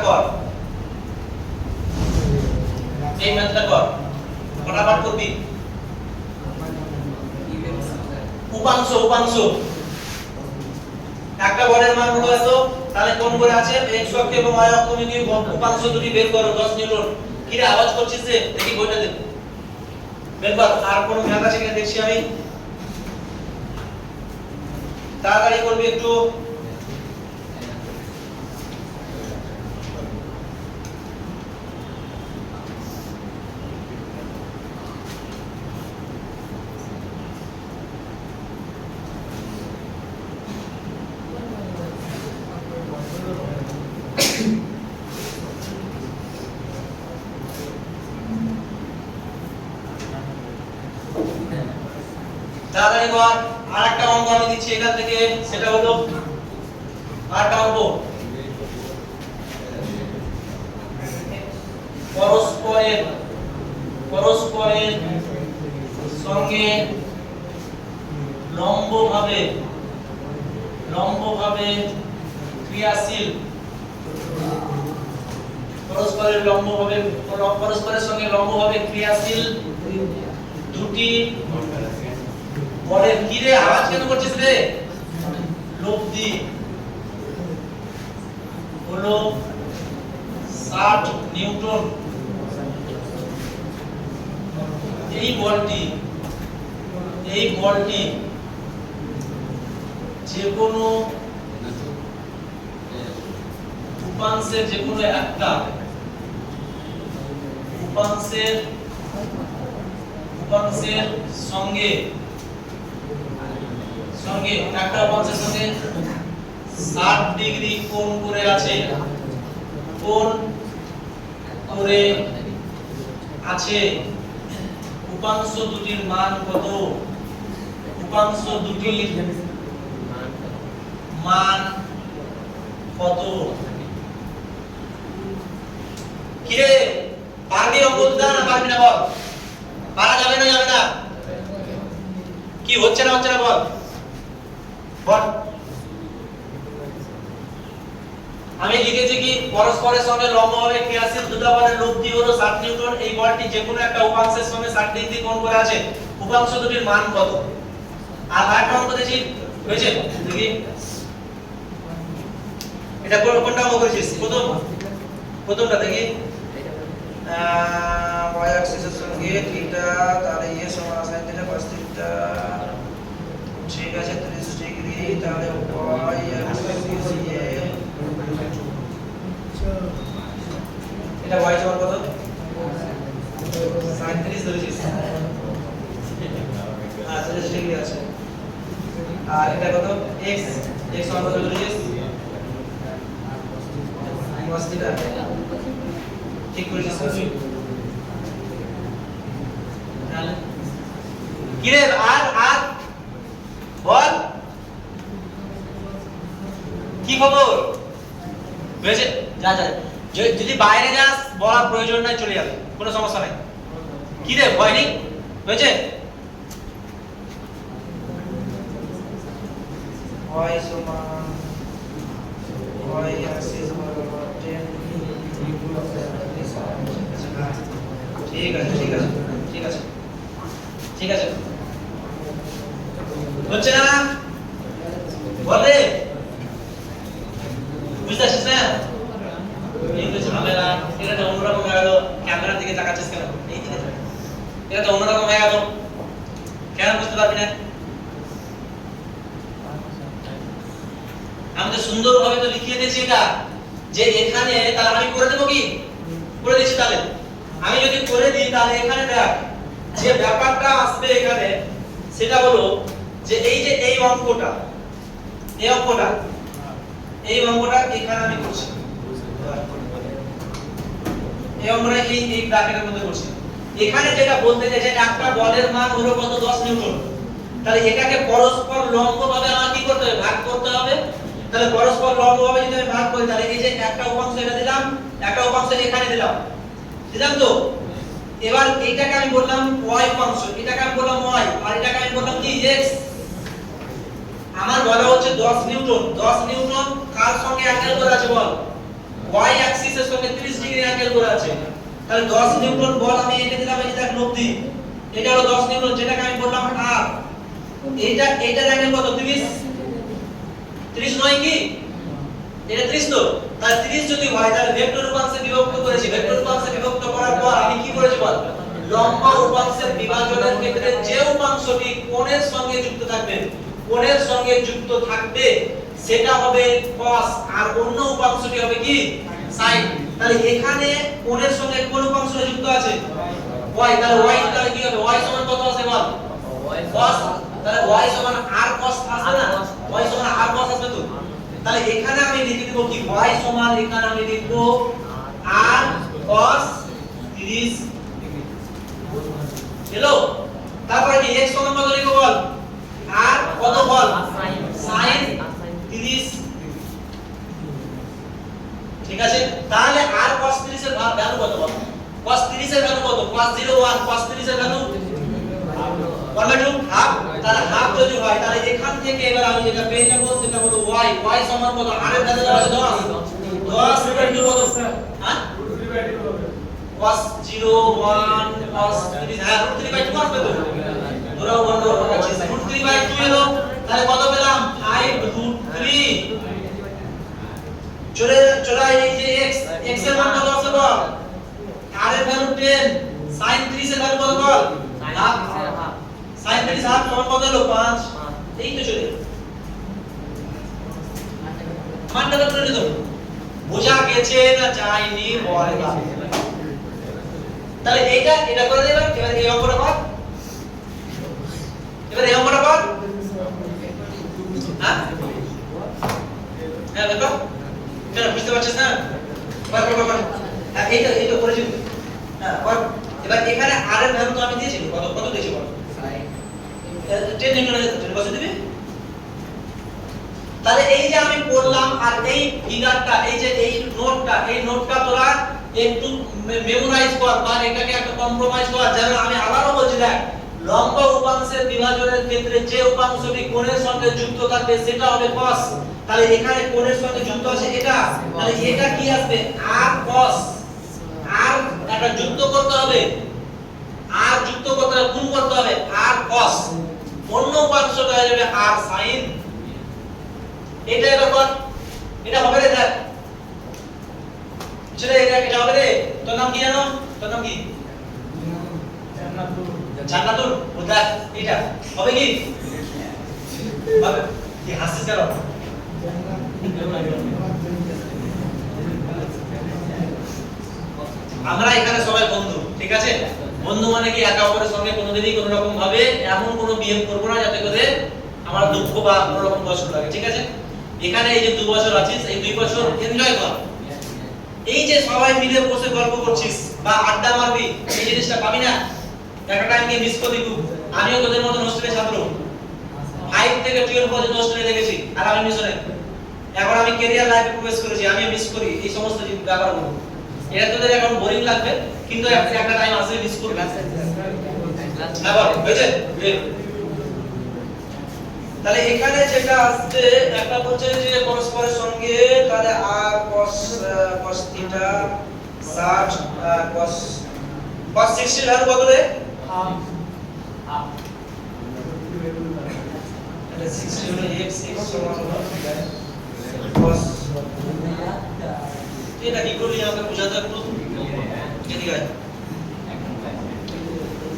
কর, ফটাফট করবি। উপাংশ একটা বলের মান হলো এত, তাহলে কোণ করে আছে, x অক্ষ এবং y অক্ষ মুখী উপাংশ দুটি বের করো 10 নিউটন। কি রে আওয়াজ করছিস রে, দেখি বইটা দে, বের কর। আর কোন ম্যাথ আছে কিনা দেখছি আমি, তাড়াতাড়ি করবি একটু। তাড়াতাড়ি কর। আরেকটা অঙ্ক আমি দিচ্ছি এখান থেকে, সেটা হলো আরেকটা অঙ্ক, পরস্পরের সঙ্গে লম্বভাবে ক্রিয়াশীল, পরস্পরের সঙ্গে লম্বভাবে ক্রিয়াশীল দুটি বলের, কি রে আওয়াজ কেন করছিস রে, লব্ধি হলো 60 নিউটন। এই বলটি যে কোনো উপাংশের একটা উপাংশের সঙ্গে 60 ডিগ্রি কোণ করে আছে, উপাংশ দুটির মান কত? কিরে পারবি অঙ্ক দাও না, পারবি না বল, পারা যাবে না? কি হচ্ছে না বল। আমি লিখেছি কি, পরস্পরের সঙ্গে লম্বভাবে ক্রিয়াশীল দুটো বলের লব্ধি হলো 60 নিউটন। এই বলটি যে কোনো একটা উপাংশের সঙ্গে 60 ডিগ্রি কোণ করে আছে, উপাংশ দুটির মান কত? আর আরেকটা অঙ্ক দিয়েছি, হয়েছে দেখি, এটা কোনটা অঙ্ক করেছিস? প্রথমটা দেখি, y অ্যাক্সিসের সঙ্গে থিটা, তাহলে a সমান sin থিটা cos থিটা, ঠিক আছে 30 ডিগ্রি, তাহলে y অ্যাক্সিস এটা y সমান কত? sin 30 ধরেছিস, হ্যাঁ 30 ডিগ্রি আছে। আর এটা কত? x সমান কত ধরেছিস? cos থিটা, ঠিক করেছিস? তাহলে কি রে আর বল কি খবর হয়েছে? যা যা, যদি বাইরে যাস বলার প্রয়োজন নাই, চলে যাবে, কোনো সমস্যা নাই। কি রে ভয় নেই? হয়েছে? y সমান y axis বরাবর 10 ঠিক আছে ঠিক আছে ঠিক আছে ঠিক আছে, হচ্ছে না? বলে বুঝতে পারছিস না? এই তো ঝামেলা। এটা তো অন্যরকম হয়ে গেল। ক্যামেরার দিকে তাকাচ্ছিস কেন? এই দিকে তাকা। এটা তো অন্যরকম হয়ে গেল, কেন বুঝতে পারবি না? আমি তো সুন্দরভাবে তো লিখিয়ে দিয়েছি এটা, যে এখানে, তাহলে আমি করে দেবো কি? করে দিচ্ছি। তাহলে আমি যদি করে দিই, তাহলে এখানে দেখ যে ব্যাপারটা আসবে এখানে, সেটা হলো যে এই যে এই অঙ্কটা এখানে আমি করছি, এই অঙ্কটা এই ব্র্যাকেটের মধ্যে করছি। এখানে যেটা বলতে চাইছে, একটা বলের মান হলো কত? 10 নিউটন। তাহলে এটাকে পরস্পর লম্বভাবে আমার কি করতে হবে? ভাগ করতে হবে। তাহলে পরস্পর লম্বভাবে যদি আমি ভাগ করি, তাহলে এই যে একটা উপাংশ এটা দিলাম, একটা উপাংশ এখানে দিলাম তো। এবার এইটাকে আমি বললাম y উপাংশ, এটাকে আমি বললাম y, আর এটাকে আমি বললাম কি? x। আমার বলা হচ্ছে 10 নিউটন। 10 নিউটন কার সঙ্গে অ্যাঙ্গেল করে আছে বল? y অ্যাক্সিসের সঙ্গে 30 ডিগ্রি অ্যাঙ্গেল করে আছে। তাহলে 10 নিউটন বল আমি এঁকে দিলাম, এই যে দেখ লব্ধি, এটা হলো 10 নিউটন, যেটাকে আমি বললাম r। এইটার অ্যাঙ্গেল কত? 30 নয় কি? এটা 30 তো। তাহলে 30 যদি হয়, তাহলে ভেক্টর উপাংশে বিভক্ত করেছি। ভেক্টর উপাংশে বিভক্ত করার পর আমি কি করেছি বল? লম্ব উপাংশের বিভাজনের ক্ষেত্রে যে উপাংশটি কোণের সঙ্গে যুক্ত থাকবে সেটা হবে cos, আর অন্য উপাংশটি হবে কি? sin। তাহলে এখানে কোণের সঙ্গে কোন উপাংশটা যুক্ত আছে? y। তাহলে তাহলে কি হবে? y সমান কত আসে বল? cos। তাহলে y সমান r cos আসবে না? y সমান r cos আসবে তো। তাহলে এখানে আমি লিখে দেব কি? y সমান, এখানে আমি লিখব r cos 30 হলো। তারপরে কি x সমান কত লিখব বল? r কত বল? sin 30। ঠিক আছে? তাহলে r cos 30 এর ভ্যালু কত বল? cos 30 এর ভ্যালু কত? cos 01, cos 30 এর ভ্যালু 1/2, হাফ। তাহলে হাফ যদি হয়, তাহলে এখান থেকে এবার আমি যেটা পেয়ে যাব সেটা হলো y সমান কত? r এর ভ্যালু আছে 10 * কত? হ্যাঁ, cos 01 cos 30, হ্যাঁ √3/2 আসবে তো। ধরো 1/2 আছে, √3/2 এলো। তাহলে কত পেলাম? 5√3। চলে এই যে x এর মান কত আছে বল? r এর ভ্যালু 10, sin 30 এর ভ্যালু কত বল? হাফ। sin 30 হাফ সমান কত হলো? 5। এই তো চলে মানটা তো করে দাও। বোঝা গেছে না যায়নি বল? তাহলে এটা করে দেব। এবার এই অঙ্কটা কর, এই অঙ্কটা কর। হ্যাঁ হ্যাঁ দেখো, কেন বুঝতে পারছিস না? কর। হ্যাঁ এইটা করেছি। হ্যাঁ কর। এবার এখানে r এর ভ্যালু তো আমি দিয়েছি, কত দিয়েছি বল? 10 নিউটন বসে দিবি। তাহলে এই যে আমি করলাম, আর এই ফিগারটা, এই যে এই নোটটা তোরা একটু মেমোরাইজ কর, বা এটাকে একটা কম্প্রোমাইজ কর। যেন আমি আবারও বলছি, দেখ লম্ব উপাংশের বিভাজনের ক্ষেত্রে যে উপাংশটি কোণের সঙ্গে যুক্ত থাকবে সেটা হবে cos। তাহলে এখানে কোণের সঙ্গে যুক্ত আছে এটা, তাহলে এটা কি আসবে? r cos। r এটা যুক্ত করতে হবে, গুণ করতে হবে, r cos। অন্য উপাংশটা হয়ে যাবে r sin। এটা এরকম, এটা হবে রে। দেখ ছেলে, এটা হবে রে। তোর নাম কি জানো? তোর নাম কি? জান্নাতুল। ও দেখ এটা হবে কি? হবে কি? হাসিস কেন? আমরা এখানে সবাই বন্ধু, ঠিক আছে? বন্ধু মানে কি একে অপরের সঙ্গে কোনোদিনই কোনো রকম ভাবে এমন কোনো বিহেভ করব না যাতে করে আমার দুঃখ বা কোনো রকম কষ্ট লাগে, ঠিক আছে? এখানে এই যে 2 বছর আছিস, এই 2 বছর এনজয় কর। এই যে সবাই মিলে বসে গল্প করছিস বা আড্ডা মারবি, এই জিনিসটা পাবি না। একটা টাইমকে মিস করবি খুব। আমিও তোদের মতো হোস্টেলে ছাত্র, 5 থেকে 12 পর্যন্ত হোস্টেলে দেখেছি, আর আমি মিশনে। এখন আমি ক্যারিয়ার লাইফে প্রবেশ করেছি, আমি মিস করি এই সমস্ত ব্যাপারগুলো। এটা তোদের এখন বোরিং লাগবে, কিন্তু একটা টাইম আসবে মিস করবে। না বল বুঝেছেন? তাহলে এখানে যেটা আসছে একটা বলছে যে পরস্পরের সঙ্গে, তাহলে আর cos থিটা 60 cos 60 এর ভ্যালু কত রে? এটা 60 হলো x সমান হলো cos। এটা কি করলি আমাকে বোঝাতে একটু এদিকে আয়।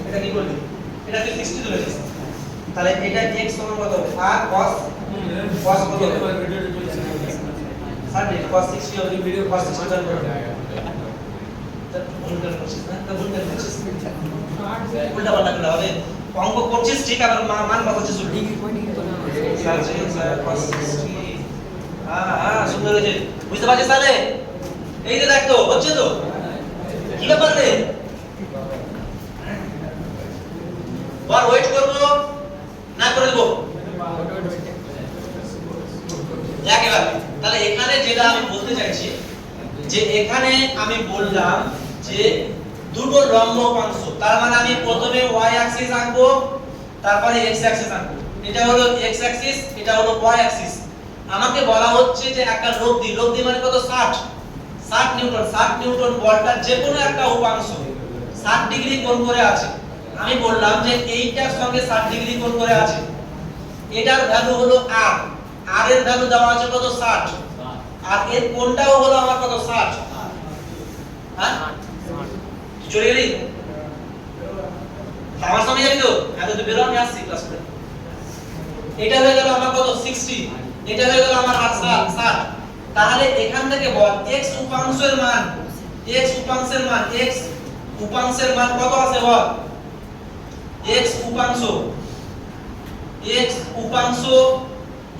এটা কি করলি? এটা তুই 60 ধরেছিস, তাহলে এটা x সমান কত হবে? আর cos cos কত হবে? সামনে cos 60 হবে, ভিডিও cos 60 ধরে করবে। তা ভুল করছিস না? তা ভুল করছিস। উল্টা পাল্টা করে হবে। অঙ্ক করছিস ঠিক, আবার মান বসাচ্ছিস উল্টো। cos 60 হ্যাঁ সুন্দর হয়েছে, বুঝতে পারছিস তাহলে? এই যে দেখ তো হচ্ছে তো, কি ব্যাপার রে? আর ওয়েট করব না করে দেব একেবারে। তাহলে এখানে যেটা আমি বলতে চাইছি, যে এখানে আমি বললাম যে দুটো লম্ব অংশ, তার মানে আমি প্রথমে y অ্যাক্সিস আঁকবো, তারপরে x অ্যাক্সিস আঁকবো। এটা হলো x অ্যাক্সিস, এটা হলো y অ্যাক্সিস। আমাকে বলা হচ্ছে যে একটা লব্ধি মানে কত? 60 নিউটন। 60 নিউটন বলটার যে কোনো একটা উপাংশ 60 ডিগ্রি কোণ করে আছে। আমি বললাম যে এইটার সঙ্গে 60 ডিগ্রি কোণ করে আছে, এটার ভ্যালু হলো r, r এর ভ্যালু দেওয়া আছে কত? 60, আর এর কোণটাও হলো আমার কত? 60। হ্যাঁ চলে গেলি? আমার সামনে যাবি তো? এত তো বেরো, আমি আসছি ক্লাস করে। এটা হয়ে গেল আমার কত? 60, এটা হয়ে গেল আমার 60। তাহলে এখান থেকে বল x উপাংশের মান, x উপাংশের মান কত আছে বল? x উপাংশ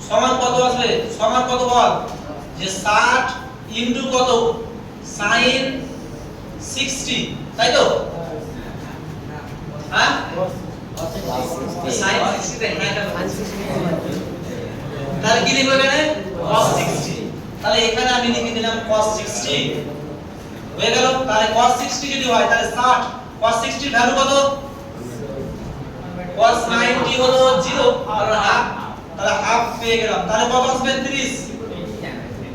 সমান কত আসবে? সমান কত বল? যে 60 ইনটু কত? sin 60, তাই তো? হ্যাঁ sin 60 তে হ্যাঁ এটা তাহলে কি লিখব এখানে? cos 60। তাহলে এখানে আমি লিখে দিলাম cos 60 হয়ে গেল। তাহলে cos 60 যদি হয় তাহলে 60, cos 60 এর ভ্যালু কত? cos 90 হলো 0 আর হাফ, তাহলে হাফ পেয়ে গেলাম। তাহলে কত আসবে? 30।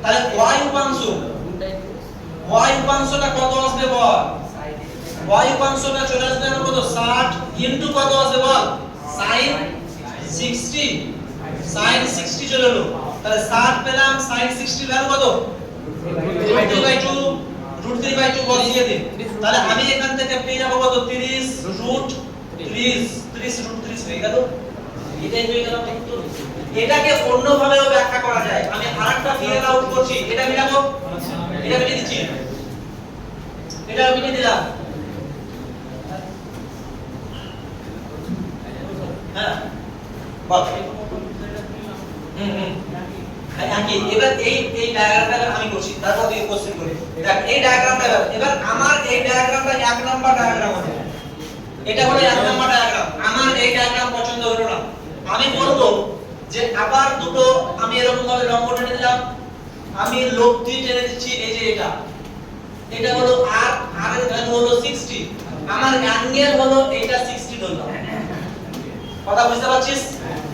তাহলে y উপাংশটা কত আসবে বল? y উপাংশটা চলে আসবে আমার কত? 60 ইনটু কত আসবে বল? sin 60, sin 60 চলে এলো। তাহলে 60 পেলাম, sin 60 ভ্যালু কত? √3/2, √3/2 বসিয়ে দিন। তাহলে আমি এখান থেকে পেয়ে যাব কত? 30 √30 হয়ে গেল। এটাই হয়ে গেল উত্তর। এটাকে অন্যভাবেও ব্যাখ্যা করা যায়। আমি আরেকটা ফিগার আউট করছি, এটা মিলাবো, এটা মিলিয়ে দিচ্ছি, এটা মিলিয়ে দিলাম। হ্যাঁ বল। এবার এই ডায়াগ্রামটা আমি করছি, তারপর তুই কোশ্চেন করি। দেখ এই ডায়াগ্রামটা, এবার আমার এই ডায়াগ্রামটা 1 নাম্বার ডায়াগ্রাম হবে। এটা হলো 1 নাম্বার ডায়াগ্রাম। আমার এই ডায়াগ্রাম পছন্দ হলো না, আমি বলব যে আবার দুটো আমি এরকম ভাবে লম্ব টেনে দিলাম, আমি লব্ধি টেনে দিচ্ছি। এই যে এটা হলো r, r এর ভ্যালু হলো 60, আমার অ্যাঙ্গেল হলো এটা 60 ধরলাম। কথা বুঝতে পারছিস?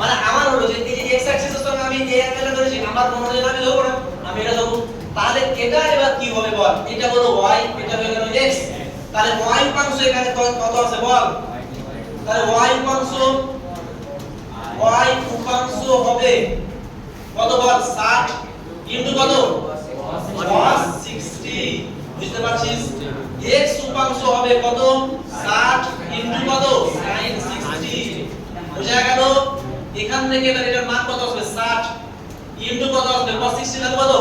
মানে আমার হলো যে এই যে x অ্যাক্সিসের সঙ্গে আমি এই অ্যাঙ্গেলটা ধরেছি, আমার মনে হলো আমি ধরব না, আমি এটা ধরব। তাহলে এটা এবার কি হবে বল? এটা হলো y, এটা হয়ে গেল x। তাহলে y উপাংশ এখানে কত আছে বল? তাহলে y উপাংশ হবে কত বল? 60 ইনটু কত? cos 60। বুঝতে পারছিস? x উপাংশ হবে কত? 60 ইনটু কত? sin 60। বুঝা গেল? এখান থেকে এবার এটার মান কত আসবে? 60 ইনটু কত আসবে? cos 60 এর কত?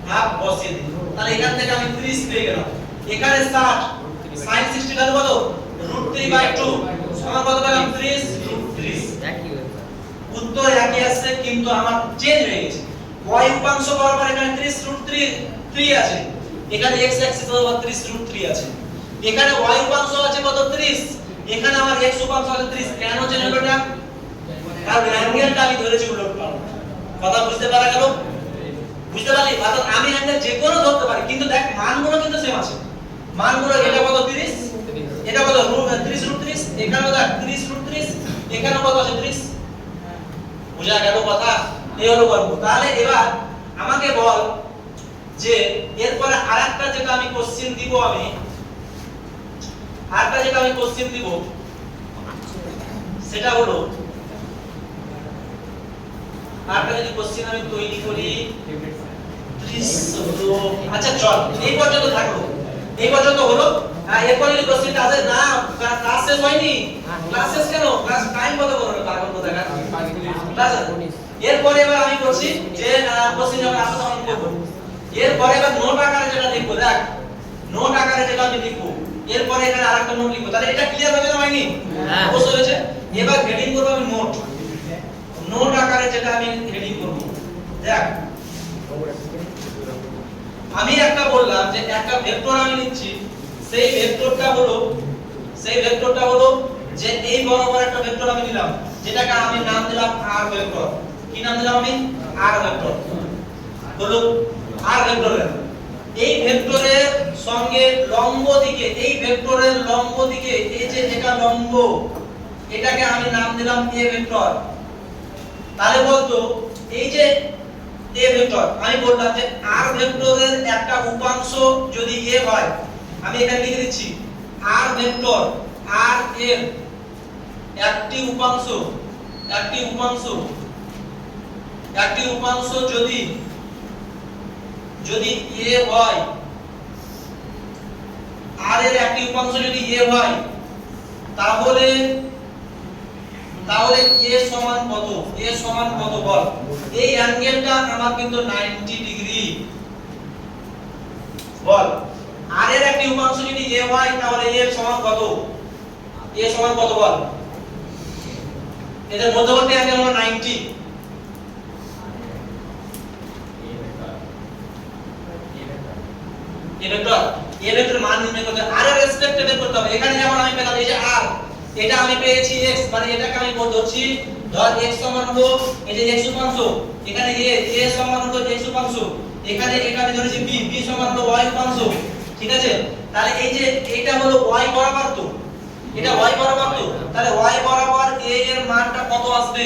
হাফ বসিয়ে দিই। তাহলে এখান থেকে আমি 30 পেয়ে গেলাম। এখানে 60 sin 60 এর কত? √3/2 সমান কত পেলাম? 30 √30। উত্তর একই আসছে, কিন্তু আমার চেঞ্জ হয়ে গেছে। y উপাংশ বরাবর এখানে 30 √3 আছে, এখানে x অ্যাক্সিস বরাবর 30 √3 আছে। এখানে y উপাংশ আছে কত? 30, এখানে আমার x উপাংশ আছে 30 কেন হচ্ছে এটা কারণ অ্যাঙ্গেলটা আমি ধরেছি উলট পালট কথা বুঝতে পারা গেল বুঝতে পারলি অর্থাৎ আমি অ্যাঙ্গেল যে কোনো ধরতে পারি কিন্তু দেখ মানগুলো কিন্তু সেম আছে মানগুলো এটা কত 30 এটা কত 30 √30 এখানে দেখ 30 √30 এখানে কত আছে 30 বুঝা গেল কথা এই হলো গল্প তাহলে এবার আমাকে বল যে এরপরে আরেকটা যেটা আমি কোশ্চেন দিব আমি আরেকটা যেটা আমি কোশ্চেন দিব সেটা হলো আরেকটা যদি কোশ্চেন আমি তৈরি করি 30 হলো আচ্ছা চল এই পর্যন্ত থাকলো এই পর্যন্ত হলো এরপর যদি কোশ্চেনটা আসে না ক্লাস শেষ হয়নি ক্লাস শেষ কেন ক্লাস টাইম কত করবে পাগল কথা না ক্লাস এরপরে এবার আমি বলছি যে কোশ্চেন যখন আসবে তখন করব এরপরে এবার নোট আকারে যেটা লিখবো দেখ নোট আকারে যেটা আমি লিখবো এরপরে এখানে আরেকটা নোট লিখবো তাহলে এটা ক্লিয়ার হবে না হয়নি অবশ্যই হয়েছে এবার হেডিং করব আমি নোট নোট আকারে যেটা আমি হেডিং করব দেখ আমি একটা বললাম যে একটা ভেক্টর আমি নিচ্ছি সেই ভেক্টরটা হলো যে এই বরাবর একটা ভেক্টর আমি নিলাম যেটাকে আমি নাম দিলাম r ভেক্টর কি নাম দিলাম আমি r ভেক্টর হলো r ভেক্টরের এই ভেক্টরের সঙ্গে লম্ব দিকে এই ভেক্টরের লম্ব দিকে এই যে এটা লম্ব এটাকে আমি নাম দিলাম a ভেক্টর তাহলে বলতো এই যে a ভেক্টর আমি বললাম যে r ভেক্টরের একটা উপাংশ যদি a হয় আমি এখানে লিখে দিচ্ছি r ভেক্টর r এর একটি উপাংশ যদি a হয় r এর একটি উপাংশ যদি a হয় তাহলে a সমান কত বল এই অ্যাঙ্গেলটা আমার কিন্তু 90 ডিগ্রি বল r এর একটি উপাংশ যদি a হয় তাহলে a সমান কত বল এদের মধ্যবর্তী অ্যাঙ্গেল হলো 90 a ভেক্টর মান নির্ণয় করতে r এর রেসপেক্টে বের করতে হবে এখানে যেমন আমি পেলাম এই যে r এটা আমি পেয়েছি x মানে এটাকে আমি ধরছি ধর x সমান হলো এই যে x উপাংশ এখানে a সমান হলো x উপাংশ এখানে এটা আমি ধরেছি b সমান হলো y উপাংশ ঠিক আছে তাহলে এই যে এটা হলো y বরাবর তো এটা y বরাবর তো তাহলে y বরাবর a এর মানটা কত আসবে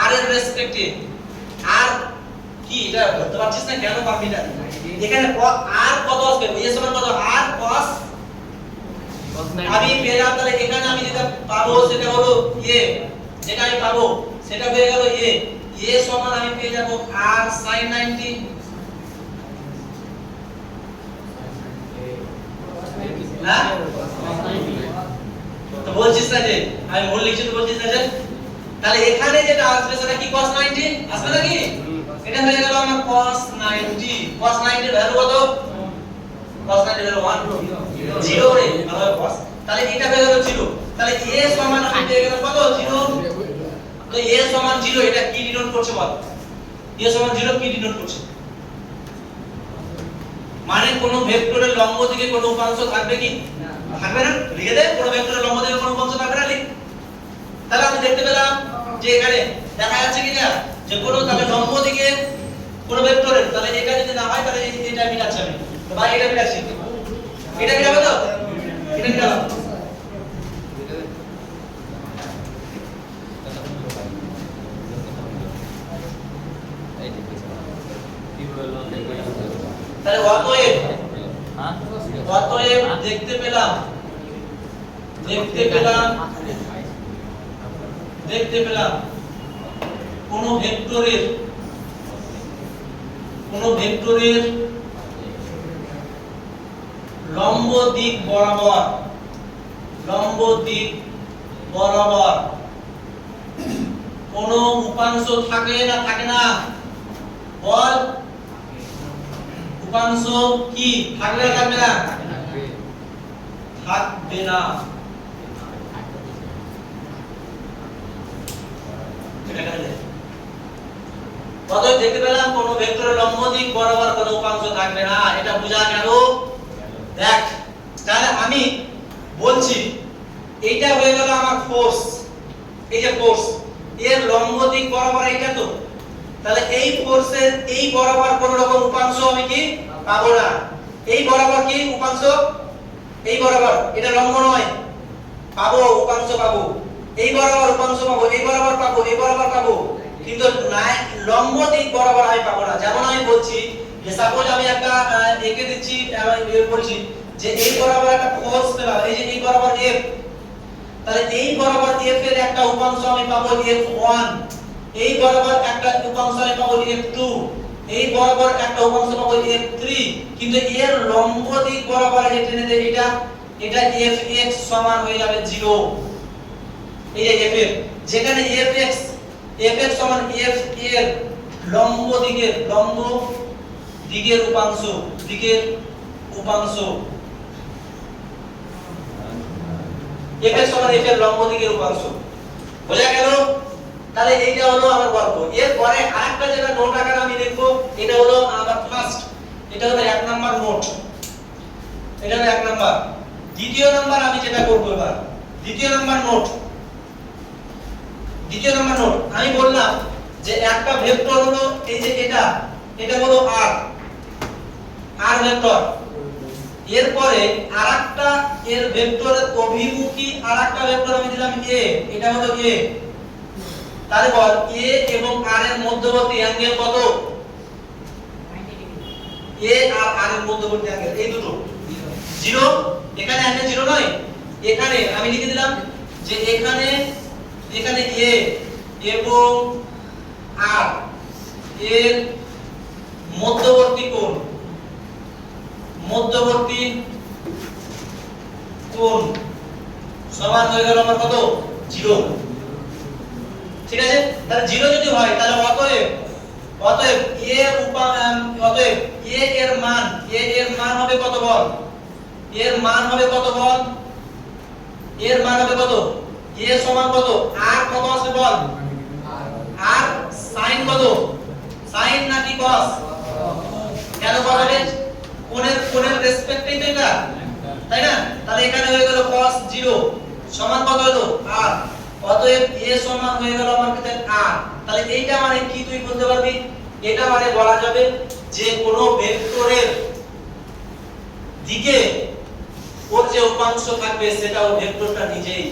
r এর রেসপেক্টে r কি এটা ধরতে পারছিস না কেন পারবি না এখানে r কত আসবে a সমান কত r cos আমি পেলাম তাহলে এখানে আমি যেটা পাবো সেটা হলো a যেটা আমি পাবো সেটা হয়ে গেল a সমান আমি পেয়ে যাব r sin 90 হ্যাঁ তো বলছিস না যে আমি ভুল লিখছি তো বলছিস না যে তাহলে এখানে যেটা আসবে সেটা কি cos 90 আসবে নাকি এটা হয়ে গেল আমার cos 90 এর ভ্যালু কত cos 90 এর ভ্যালু 1 0 রে ভালো cos তাহলে এটা হয়ে গেল 0 তাহলে a সমান আমি পেয়ে গেলাম কত 0 তো a সমান 0 এটা কি ডিনোট করছে বল a সমান 0 কি ডিনোট করছে মানে কোন ভেক্টরের লম্ব দিকে কোন উপাংশ থাকবে কি থাকবে না লিখে দে কোন ভেক্টরের লম্ব দিকে কোন উপাংশ থাকবে না লিখ তাহলে আমি দেখতে পেলাম যে এখানে দেখা যাচ্ছে কি না যে কোন তাহলে লম্ব দিকে কোন ভেক্টরের তাহলে এটা যদি না হয় তাহলে এটা মিলাচ্ছি আমি তো ভাই এটা মিলাচ্ছি এটা মিলাবে তো এটা মিলালাম তাহলে অতএব দেখতে পেলাম কোন ভেক্টরের লম্ব দিক বরাবর কোন উপাংশ থাকে না বল উপাংশ কি থাকবে না থাকবে না অতএব দেখতে পেলাম কোন ভেক্টরের লম্ব দিক বরাবর কোন উপাংশ থাকবে না এটা বোঝা গেল দেখ তাহলে আমি বলছি এইটা হয়ে গেল আমার ফোর্স, এই যে ফোর্স এর লম্ব দিক বরাবর এইটা তো, তাহলে এই ফোর্সের এই বরাবর কোন রকম উপাংশ আমি কি পাবো না। এই বরাবর কি উপাংশ, এই বরাবর এটা লম্ব নয়, পাবো উপাংশ পাবো, এই বরাবর উপাংশ পাবো, এই বরাবর পাবো, এই বরাবর পাবো, কিন্তু না লম্ব দিক বরাবর আমি পাবো না। যেমন আমি বলছি যে সাপোজ আমি একটা এঁকে দিচ্ছি, আমি বলছি যে এই বরাবর একটা ফোর্স পেলাম, এই যে এই বরাবর F, তাহলে এই বরাবর F এর একটা উপাংশ আমি পাবো F1, এই বরাবর একটা উপাংশ আমি পাবো F2, এই বরাবর একটা উপাংশ পাবো F3, কিন্তু এর লম্ব দিক বরাবর যে টেনে দেই এটা Fx সমান হয়ে যাবে 0। এই যে F এর যেখানে Fx সমান F এর লম্ব দিকের উপাংশ Fx সমান F এর লম্ব দিকের উপাংশ, বোঝা গেল? তাহলে এইটা হলো আমার গল্প। এরপরে আরেকটা যেটা নোট আকারে আমি লিখব, এটা হলো আমার ফার্স্ট, এটা হলো 1 নাম্বার নোট, এটা হলো 1 নাম্বার। দ্বিতীয় নাম্বার আমি যেটা করব এবার, দ্বিতীয় নাম্বার নোট আমি বললাম যে একটা ভেক্টর হলো এই যে এটা হলো r ভেক্টর, এরপরে আরেকটা এর ভেক্টরের অভিমুখী আরেকটা ভেক্টর আমি দিলাম a, এটা হলো a, তাহলে বল a এবং r এর মধ্যবর্তী অ্যাঙ্গেল কত? a আর r এর মধ্যবর্তী অ্যাঙ্গেল এই দুটো 0, এখানে অ্যাঙ্গেল 0 নয়, এখানে আমি লিখে দিলাম যে এখানে a এবং r এর মধ্যবর্তী কোণ সমান হয়ে গেল আমার কত? 0। ঠিক আছে, তাহলে 0 যদি হয় তাহলে অতএব a এর মান হবে কত বল? এর মান হবে কত? a সমান কত? r কত আসবে বল? r sin কত? sin নাকি cos? কেন বলবে? কোণের রেসপেক্টেই তো এটা, তাই না? তাহলে এখানে হয়ে গেল cos 0 সমান কত হলো? r। অতএব a সমান হয়ে গেল আমার কাছে r। তাহলে এইটা মানে কি তুই বলতে পারবি? এটা মানে বলা যাবে যে কোন ভেক্টরের দিকে ওর যে উপাংশ থাকবে সেটা ওই ভেক্টরটা নিজেই,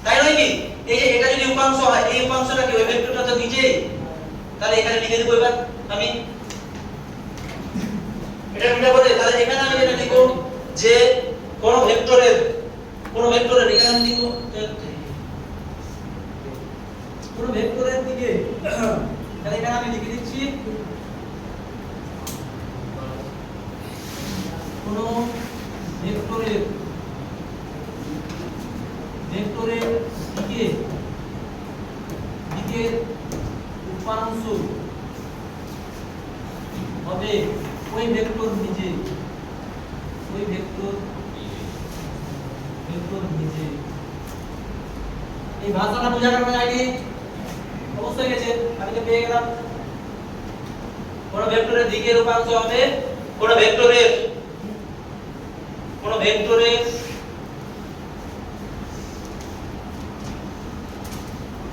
তাই নয় কি? এই যে এটা যদি উপাংশ হয়, এই উপাংশটা কি ওই ভেক্টরটা তো নিজেই। তাহলে এখানে লিখে দেব এবার আমি এটা বলে, তাহলে এখানে আমি যেটা লিখব যে কোন ভেক্টরের এখানে আমি লিখব কোন ভেক্টরের দিকে, তাহলে এখানে আমি লিখে দিচ্ছি কোন ভেক্টরের দিকের উপাংশ হবে ওই ভেক্টর নিজে, এই ভাষাটা বোঝা গেল আইডি? অবশ্যই গেছে, আমি তো পেয়ে গেলাম। কোন ভেক্টরের দিকের উপাংশ হবে কোন ভেক্টরের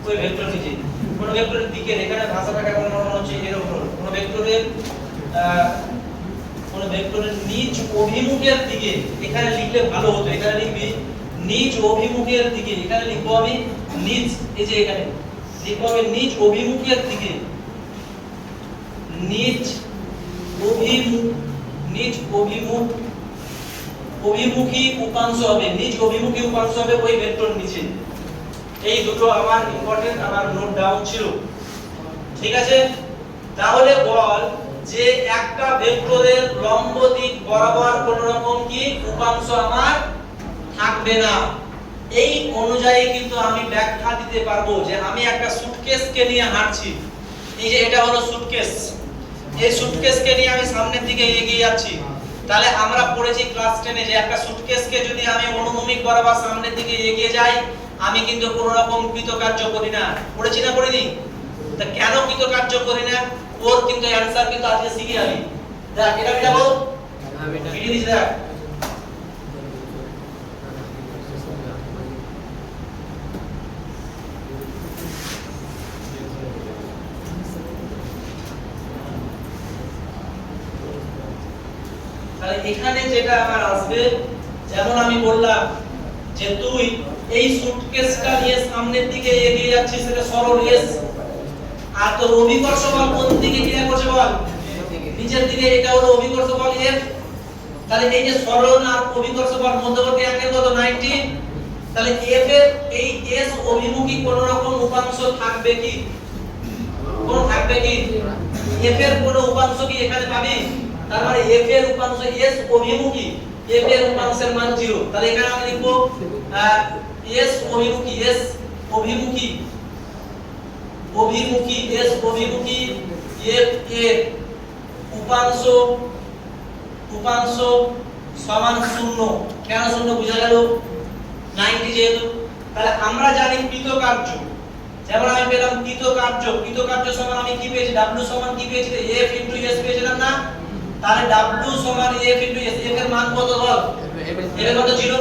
ওই ভেক্টর নিজে, কোন ভেক্টরের দিকের, এখানে ভাষাটা কেমন মনে হচ্ছে এরকম, কোন ভেক্টরের নিজ অভিমুখের দিকে, এখানে লিখলে ভালো হতো, এখানে লিখবি নিজ অভিমুখের দিকে, এখানে লিখবো আমি নিজ, এই যে এখানে লিখবো আমি নিজ অভিমুখের দিকে, অভিমুখী উপাংশ হবে, নিজ অভিমুখী উপাংশ হবে ওই ভেক্টর নিচে। এই দুটো আমার ইম্পর্টেন্ট, আমার নোট ডাউন ছিল। ঠিক আছে, তাহলে বল যে একটা ভেক্টরের লম্ব দিক বরাবর কোন রকম কি উপাংশ আমার থাকবে না। এই অনুযায়ী কিন্তু আমি ব্যাখ্যা দিতে পারবো যে আমি একটা সুটকেসকে নিয়ে হাঁটছি, এই যে এটা হলো সুটকেস, এই সুটকেসকে নিয়ে আমি সামনের দিকে এগিয়ে যাচ্ছি। তাহলে আমরা পড়েছি ক্লাস 10 এ যে একটা সুটকেসকে যদি আমি অনুভূমিক বরাবর সামনের দিকে এগিয়ে যাই, আমি কিন্তু কোনো রকম কৃতকার্য করি না। পড়েছি না পড়িনি? তা কেন কৃতকার্য করি না? ওর কিন্তু অ্যানসার কিন্তু আজকে শিখে যাবি। দেখ এটা দেখাবো, ভিডিও দিছি দেখ। তাহলে এখানে যেটা আমার আসবে, যেমন আমি বললাম যে তুই এই সুটকেসটা নিয়ে সামনের দিকে এগিয়ে যাচ্ছিস, সেটা সরল এস, আর তোর অভিকর্ষ বল কোন দিকে ক্রিয়া করছে বল, নিচের দিকে, এটা হলো অভিকর্ষ বল এফ। তাহলে এই যে সরল আর অভিকর্ষ বল মধ্যবর্তী অ্যাঙ্গেল কত 90, তাহলে এফ এর এই এস অভিমুখী কোন রকম উপাংশ থাকবে কি, কোন থাকবে কি, এফ এর কোন উপাংশ কি এখানে পাবি, তার মানে এফ এর উপাংশ এস অভিমুখী, এফ এর উপাংশের মান 0। তাহলে এখানে আমি লিখব এস অভিমুখী, এস অভিমুখী, অভিমুখী এস অভিমুখী এফ এর উপাংশ, উপাংশ সমান 0। কেন 0 বোঝা গেল, 90 যেহেতু। তাহলে আমরা জানি কৃতকার্য, যেমন আমি পেলাম কৃতকার্য, কৃতকার্য সমান আমি কি পেয়েছি, w সমান কি পেয়েছি, f s পেয়েছিলাম না, তাহলে w সমান f s, f এর মান কত বল, f এর কত 0।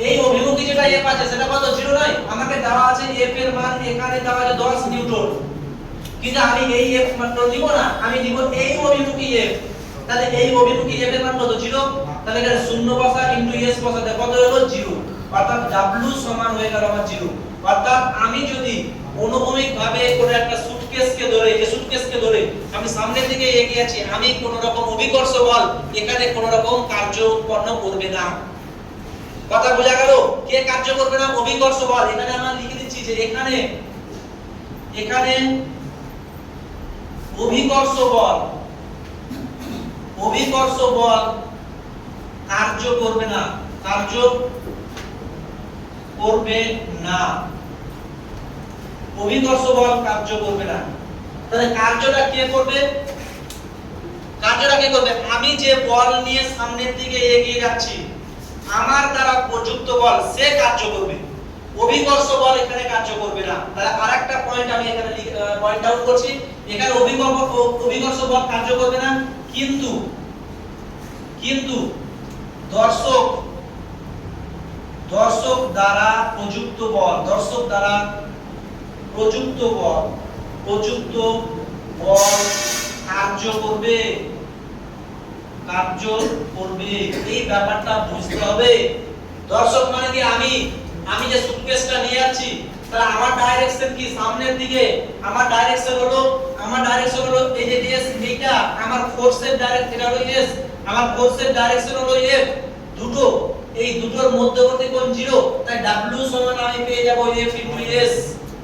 এই অভিমুখী যেটা f আছে সেটা কত 0 নয়, আমাকে দেওয়া আছে f এর মান, এখানে দেওয়া আছে 10 নিউটন, কিন্তু আমি এই f মান নিব না, আমি নিব এই অভিমুখী f। তাহলে এই অভিমুখী f এর মান কত 0, তাহলে এখানে 0 বসা s বসা, দেখো কত হলো 0, অর্থাৎ w সমান হয়ে গেল আমার 0। অর্থাৎ আমি যদি অনুভূমিক ভাবে কোন একটা সুটকেসকে ধরে, এই সুটকেসকে ধরে আমি সামনের দিকে এগিয়ে আছি, আমি কোন রকম অভিকর্ষ বল এখানে কোন রকম কার্য উৎপন্ন করবে না। কথা বোঝা গেল, কে কার্য করবে না, অভিকর্ষ বল। এখানে আমরা লিখে দিচ্ছি যে এখানে, এখানে অভিকর্ষ বল, অভিকর্ষ বল কার্য করবে না, কার্য করবে না, অভিকর্ষ বল কার্য করবে না। তাহলে কার্যটা কে করবে, কার্যটা কে করবে, আমি যে বল নিয়ে সামনের দিকে এগিয়ে যাচ্ছি, আমার দ্বারা প্রযুক্ত বল সে কার্য করবে, অভিকর্ষ বল এখানে কার্য করবে না। তাহলে আরেকটা পয়েন্ট আমি এখানে পয়েন্ট আউট করছি, এখানে অভিকর্ষ বল কার্য করবে না, কিন্তু কিন্তু দর্শক, দর্শক দ্বারা প্রযুক্ত বল, দর্শক দ্বারা প্রযুক্ত বল, প্রযুক্ত বল কার্য করবে, কার্য করবে। এই ব্যাপারটা বুঝতে হবে। দর্শক মানে কি, আমি যে সুটকেসটা নিয়ে যাচ্ছি, তাহলে আমার ডাইরেকশন কি সামনের দিকে, আমার ডাইরেকশন হলো, আমার ডাইরেকশন হলো এই যে এস, এইটা আমার ফোর্সের ডাইরেকশন, এটা হলো এস, আমার ফোর্সের ডাইরেকশন হলো এফ, দুটো, এই দুটোর মধ্যবর্তী কোণ 0, তাই w সমান আমি পেয়ে যাব f s,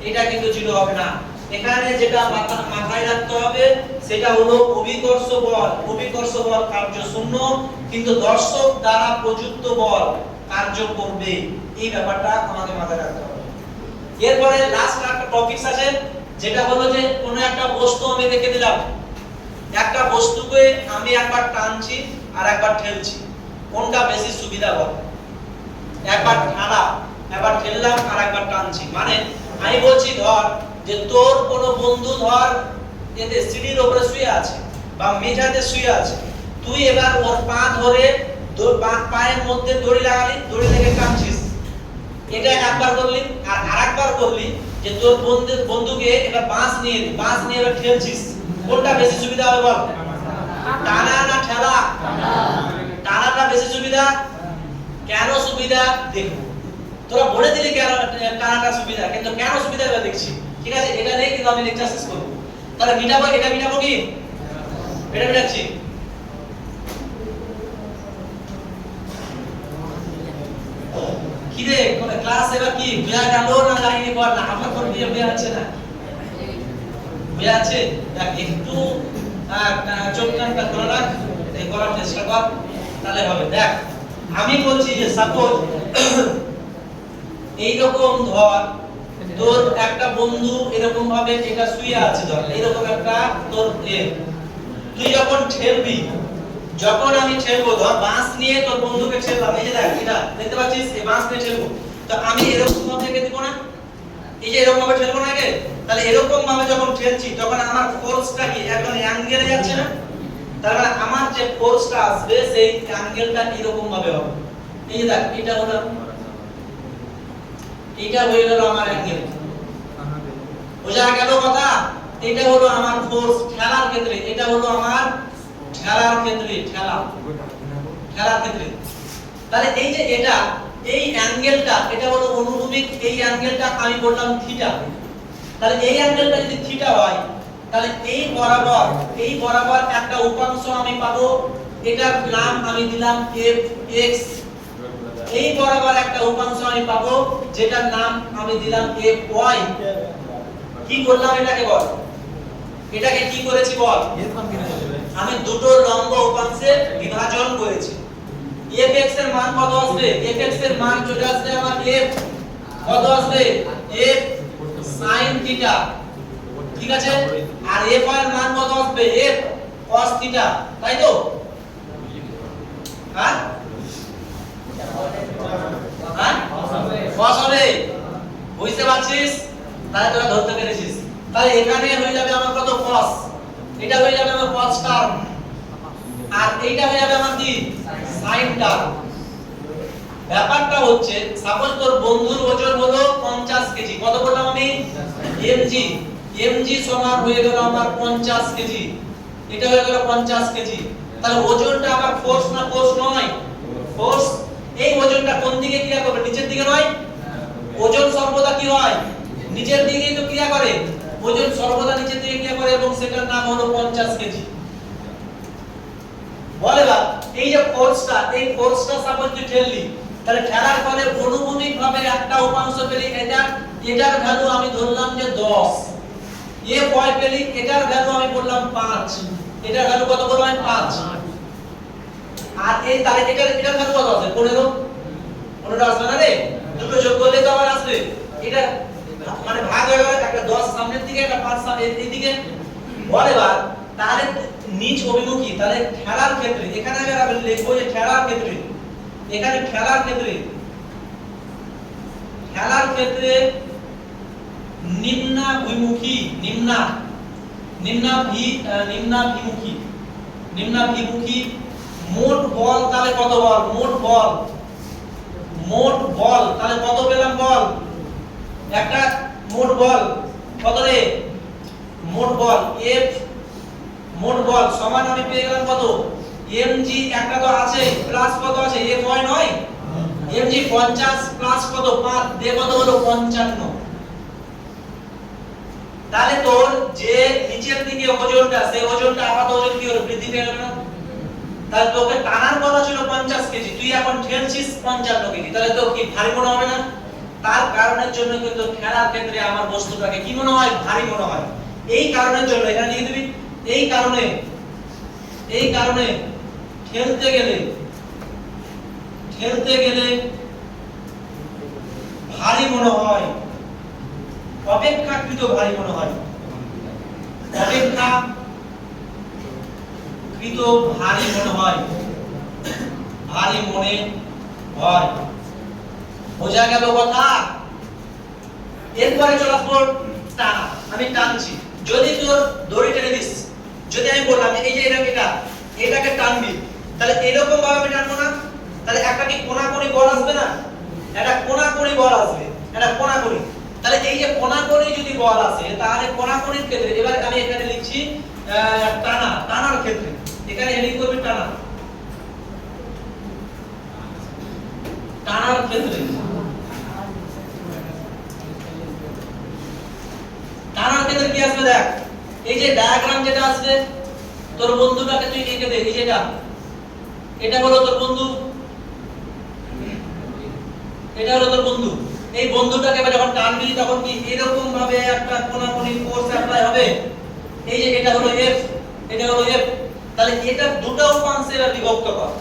এটা কিন্তু 0 হবে না। এখানে যেটা মাথায় রাখতে হবে সেটা হলো অভিকর্ষ বল, অভিকর্ষ বল কার্য 0, কিন্তু দর্শক দ্বারা প্রযুক্ত বল কার্য করবে, এই ব্যাপারটা আমাদের মাথায় রাখতে হবে। এরপরে লাস্ট একটা টপিকস আছে, যেটা হলো যে কোনো একটা বস্তু আমি রেখে দিলাম, একটা বস্তুকে আমি একবার টানছি আর একবার ঠেলছি, কোনটা বেশি সুবিধা হবে, একবার টানা, একবার ঠেললাম আর একবার টানছি। মানে আমি বলছি ধর যে তোর কোনো বন্ধু ধর এতে সিঁড়ির উপরে শুয়ে আছে বা মেঝাতে শুয়ে আছে, তুই এবার ওর পা ধরে পায়ের মধ্যে দড়ি লাগালি, দড়ি থেকে টানছিস, এটা একবার করলি। আর আরেকবার করলি যে তোর বন্ধুকে এবার বাঁশ নিয়ে এবার ঠেলছিস, কোনটা বেশি সুবিধা হবে বল, টানা না ঠেলা, টানাটা বেশি সুবিধা। কেন সুবিধা দেখো, তোরা বলে দিলি কেন টানাটা সুবিধা, কিন্তু কেন সুবিধা এবার দেখছি, ঠিক আছে, এটা নিয়ে কিন্তু আমি লেকচার শেষ করব। তাহলে মিটাবো, এটা মিটাবো কি, এটা মিটাচ্ছি। কি রে কোন ক্লাস এবার কি বুঝা গেল না যায়নি বল, না আমার কোন দিয়ে বুঝা যাচ্ছে না, বুঝা যাচ্ছে, দেখ একটু চোখ কানটা খোলা রাখ, এই করার চেষ্টা কর, তাহলে হবে। দেখ আমি বলছি যে সাপোজ এইরকম ধর তোর একটা বন্ধু এরকম ভাবে এটা শুয়ে আছে, ধর এরকম একটা তোর তুই যখন ঠেলবি, যখন আমি ঠেলবো, ধর বাঁশ নিয়ে তোর বন্ধুকে ঠেললাম, এই যে দেখ এটা দেখতে পাচ্ছিস, এই বাঁশ নিয়ে ঠেলবো, তো আমি এরকম ভাবে রেখে দিব না, এই যে এরকম ভাবে ঠেলবো না আগে, তাহলে এরকম ভাবে যখন ঠেলছি তখন আমার ফোর্সটা কি একদম অ্যাঙ্গেলে যাচ্ছে না, তার মানে আমার যে ফোর্সটা আসবে সেই অ্যাঙ্গেলটা এরকম ভাবে হবে। এই যে দেখ এটা হলো, এটা হয়ে গেল আমার অ্যাঙ্গেল, বোঝা গেল কথা, এটা হলো আমার ফোর্স ঠেলার ক্ষেত্রে, এটা হলো আমার ঠেলার ক্ষেত্রে, ঠেলা খেলার ক্ষেত্রে। তাহলে এই যে এটা এই অ্যাঙ্গেলটা এটা হলো অনুভূমিক, এই অ্যাঙ্গেলটা আমি বললাম থিটা। তাহলে এই অ্যাঙ্গেলটা যদি থিটা হয় তাহলে এই বরাবর একটা উপাংশ আমি পাবো, এটার নাম আমি দিলাম fx। এই বরাবর একটা উপাংশ আমি পাবো যেটার নাম আমি দিলাম fy। কি করলাম এটাকে বল, এটাকে কি করেছি বল, আমি দুটো লম্ব উপাংশে বিভাজন করেছি। fx এর মান কত আসবে, fx এর মান চলে আসবে আমার f কত আসবে, f sin থিটা, ঠিক আছে। আর fy এর মান কত আসবে, f cos থিটা, তাই তো? হ্যাঁ হ্যাঁ cos হবে, বুঝতে পারছিস? তাহলে তোরা ধরতে পেরেছিস। তাহলে এখানে হয়ে যাবে আমার কত cos, এটা হয়ে যাবে আমার cos টার্ম, আর এইটা হয়ে যাবে আমার কি sin টার্ম। ব্যাপারটা হচ্ছে সাপোজ তোর বন্ধুর ওজন হলো 50 কেজি, কত বললাম আমি, mg সমান হয়ে গেল আমার 50 কেজি, এটা হয়ে গেল 50 কেজি। তাহলে ওজনটা আমার ফোর্স না ফোর্স নয়, ফোর্স। এই ওজনটা কোন দিকে ক্রিয়া করবে, নিচের দিকে নয়? ওজন সর্বদা কি হয়, নিচের দিকেই তো ক্রিয়া করে, ওজন সর্বদা নিচের দিকে ক্রিয়া করে এবং সেটার নাম হলো 50 কেজি। বলে বা এই যে ফোর্সটা, এই ফোর্সটা সাপোজ তুই ঠেললি, তাহলে ঠেলার ফলে অনুভূমিক ভাবে একটা উপাংশ পেলি, এটার ভ্যালু আমি ধরলাম যে 10, fy পেলি, এটার ভ্যালু আমি বললাম 5, এটার ভ্যালু কত বললাম আমি 5। আর এই তাহলে এটার ভ্যালু কত আছে, 15 আসবে না রে, দুটো যোগ করলে তো আবার আসবে। এটা মানে ভাগ হয়ে গেল, একটা 10 সামনের দিকে একটা 5 এইদিকে। বল এবার তাহলে নিচ অভিমুখী, তাহলে ঠেলার ক্ষেত্রে এখানে আমি লিখবো যে ঠেলার ক্ষেত্রে, এখানে ঠেলার ক্ষেত্রে নিম্নাভিমুখী মোট বল তাহলে কত বল, মোট বল তাহলে কত পেলাম বল, একটা মোট বল কত রে, মোট বল F মোট বল সমান আমি পেয়ে গেলাম কত, mg একটা তো আছে প্লাস কত আছে fy নয়, mg 50 প্লাস কত 5 দিয়ে কত হলো 55। তাহলে তোর যে নিচের দিকে ওজনটা, সেই ওজনটা আপাতত ওজন কি হলো, বৃদ্ধি পেয়ে গেল না? তাহলে তোকে টানার কথা ছিল 50 কেজি, তুই এখন ঠেলছিস 55 কেজি, তাহলে তো কি ভারী মনে হবে না? তার কারণের জন্য কিন্তু খেলার ক্ষেত্রে আমার বস্তুটাকে কি মনে হয়, ভারী মনে হয়। এই কারণের জন্য এখানে লিখে দিবি, এই কারণে ঠেলতে গেলে ভারী মনে হয়, অপেক্ষাকৃত ভারী মনে হয়, ভারী মনে হয়। বোঝা গেল কথা? এরপরে চলে আসবো টানা, আমি টানছি। যদি তোর দড়ি টেনে দিস, যদি আমি বললাম এই যে এটাকে টানবি, তাহলে এরকম ভাবে আমি টানবো না, তাহলে একটা কি কোণাকুণি বল আসবে না, একটা কোণাকুণি বল আসবে, একটা কোণাকুণি। তাহলে এই যে কোণাকুণি যদি বল আসে, তাহলে কোণাকুণির ক্ষেত্রে এবারে আমি এখানে লিখছি টানার ক্ষেত্রে, এখানে হেডিং করবি টানার ক্ষেত্রে কি আসবে দেখ, এই যে ডায়াগ্রাম যেটা আসবে, তোর বন্ধুটাকে তুই এঁকে দে, এই যেটা, এটা হলো তোর বন্ধু, এটা হলো তোর বন্ধু। এই বন্ধুটাকে এবার যখন টানবি তখন কি এরকম ভাবে একটা কোণাকুণি ফোর্স অ্যাপ্লাই হবে। এই যে এটা হলো F, এটা হলো F, তাহলে এটা দুটো উপাংশে বিভক্ত কর,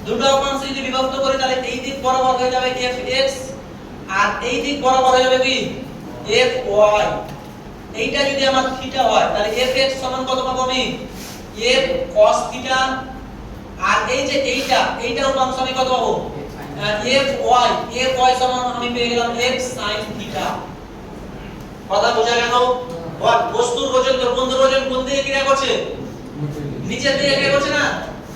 দুটো উপাংশে যদি বিভক্ত করি তাহলে এই দিক বরাবর হয়ে যাবে Fx, আর এই দিক বরাবর হয়ে যাবে কি Fy। এইটা যদি আমার থিটা হয় তাহলে Fx সমান কত পাবো আমি, F cos থিটা, আর এই যে এইটা উপাংশ আমি কত পাবো, Fy সমান আমি পেয়ে গেলাম F sin থিটা। কথা বোঝা গেল? বস্তুর ওজন, তোর বন্ধুর ওজন কোন দিকে ক্রিয়া করছে, নিচের দিকে ক্রিয়া করছে না?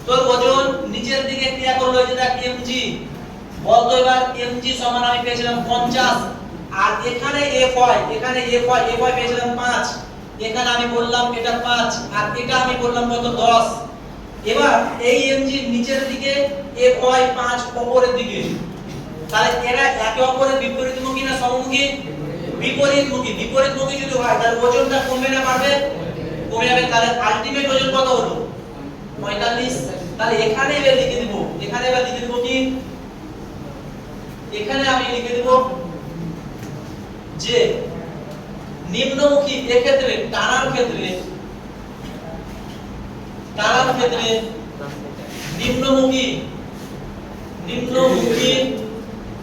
তোর ওজন নিচের দিকে ক্রিয়া করলো, এই যে দেখ mg, বলতো এবার mg সমান আমি পেয়েছিলাম 50, আর এখানে fy পেয়েছিলাম 5, এখানে আমি বললাম এটা 5, আর এটা আমি বললাম কত 10, এবার এই এমজি নিচের দিকে FY 5 উপরের দিকে, তাহলে এরা একে অপরের বিপরীতমুখী না সমমুখী? বিপরীতমুখী। বিপরীতমুখী যদি হয় তাহলে ওজনটা কমবে না বাড়বে? কমে যাবে। তাহলে আলটিমেট ওজন কত হলো? 45। তাহলে এখানে এবার লিখে দিব, এখানে এবার লিখে দিব কি, এখানে আমি লিখে দিব যে নিম্নমুখী এক্ষেত্রে টানার ক্ষেত্রে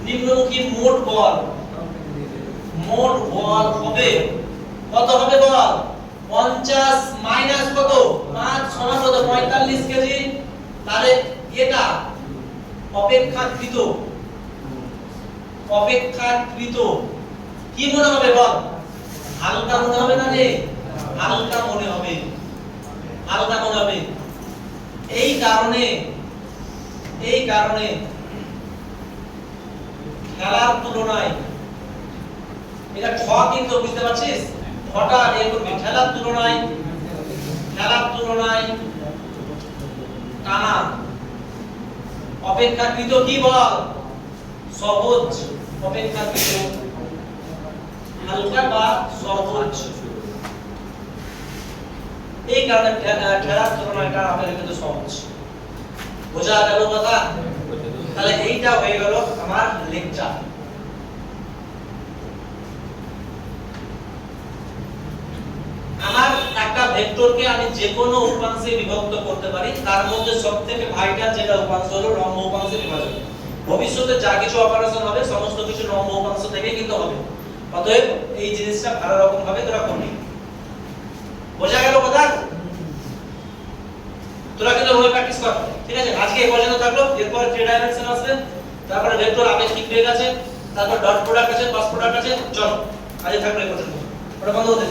নিম্নমুখী মোট বল হবে কত হবে বল? 50 মাইনাস কত? 5 সমান কত? 45 কেজি। তাহলে এটা অপেক্ষাকৃত কি মনে হবে বল? হালকা মনে হবে না রে? হালকা মনে হবে। এই কারণে খেলার তুলনায় এটা ঠ কিন্তু বুঝতে পারছিস? ঠটা এ করবি খেলার তুলনায় টানা অপেক্ষাকৃত কি বল? সহজ। অপেক্ষাকৃত হালকা বা সহজ। এই কারণে খেলার তুলনায় টানা অপেক্ষাকৃত সহজ। বোঝা গেল কথা? তাহলে এইটা হয়ে গেল আমার লেকচার। আমার একটা ভেক্টরকে আমি যে কোনো উপাংশে বিভক্ত করতে পারি, তার মধ্যে সবথেকে ভাইটাল যেটা উপাংশ হলো লম্ব উপাংশে বিভাজন। ভবিষ্যতে যা কিছু অপারেশন হবে সমস্ত কিছু লম্ব উপাংশ থেকে কিন্তু হবে। অতএব এই জিনিসটা ভালো রকম ভাবে তোরা করবি। বোঝা গেল কথা? তোরা কিন্তু ওই প্র্যাকটিস কর, ঠিক আছে? আজকে এই পর্যন্ত থাকলো। এরপর 3 ডাইমেনশন আসবে, তারপরে ভেক্টর আপেক্ষিক বেগ আছে, তারপর ডট প্রোডাক্ট আছে, ক্রস প্রোডাক্ট আছে। চলো আজকে থাকলো এই পর্যন্ত। ওটা বন্ধ হতে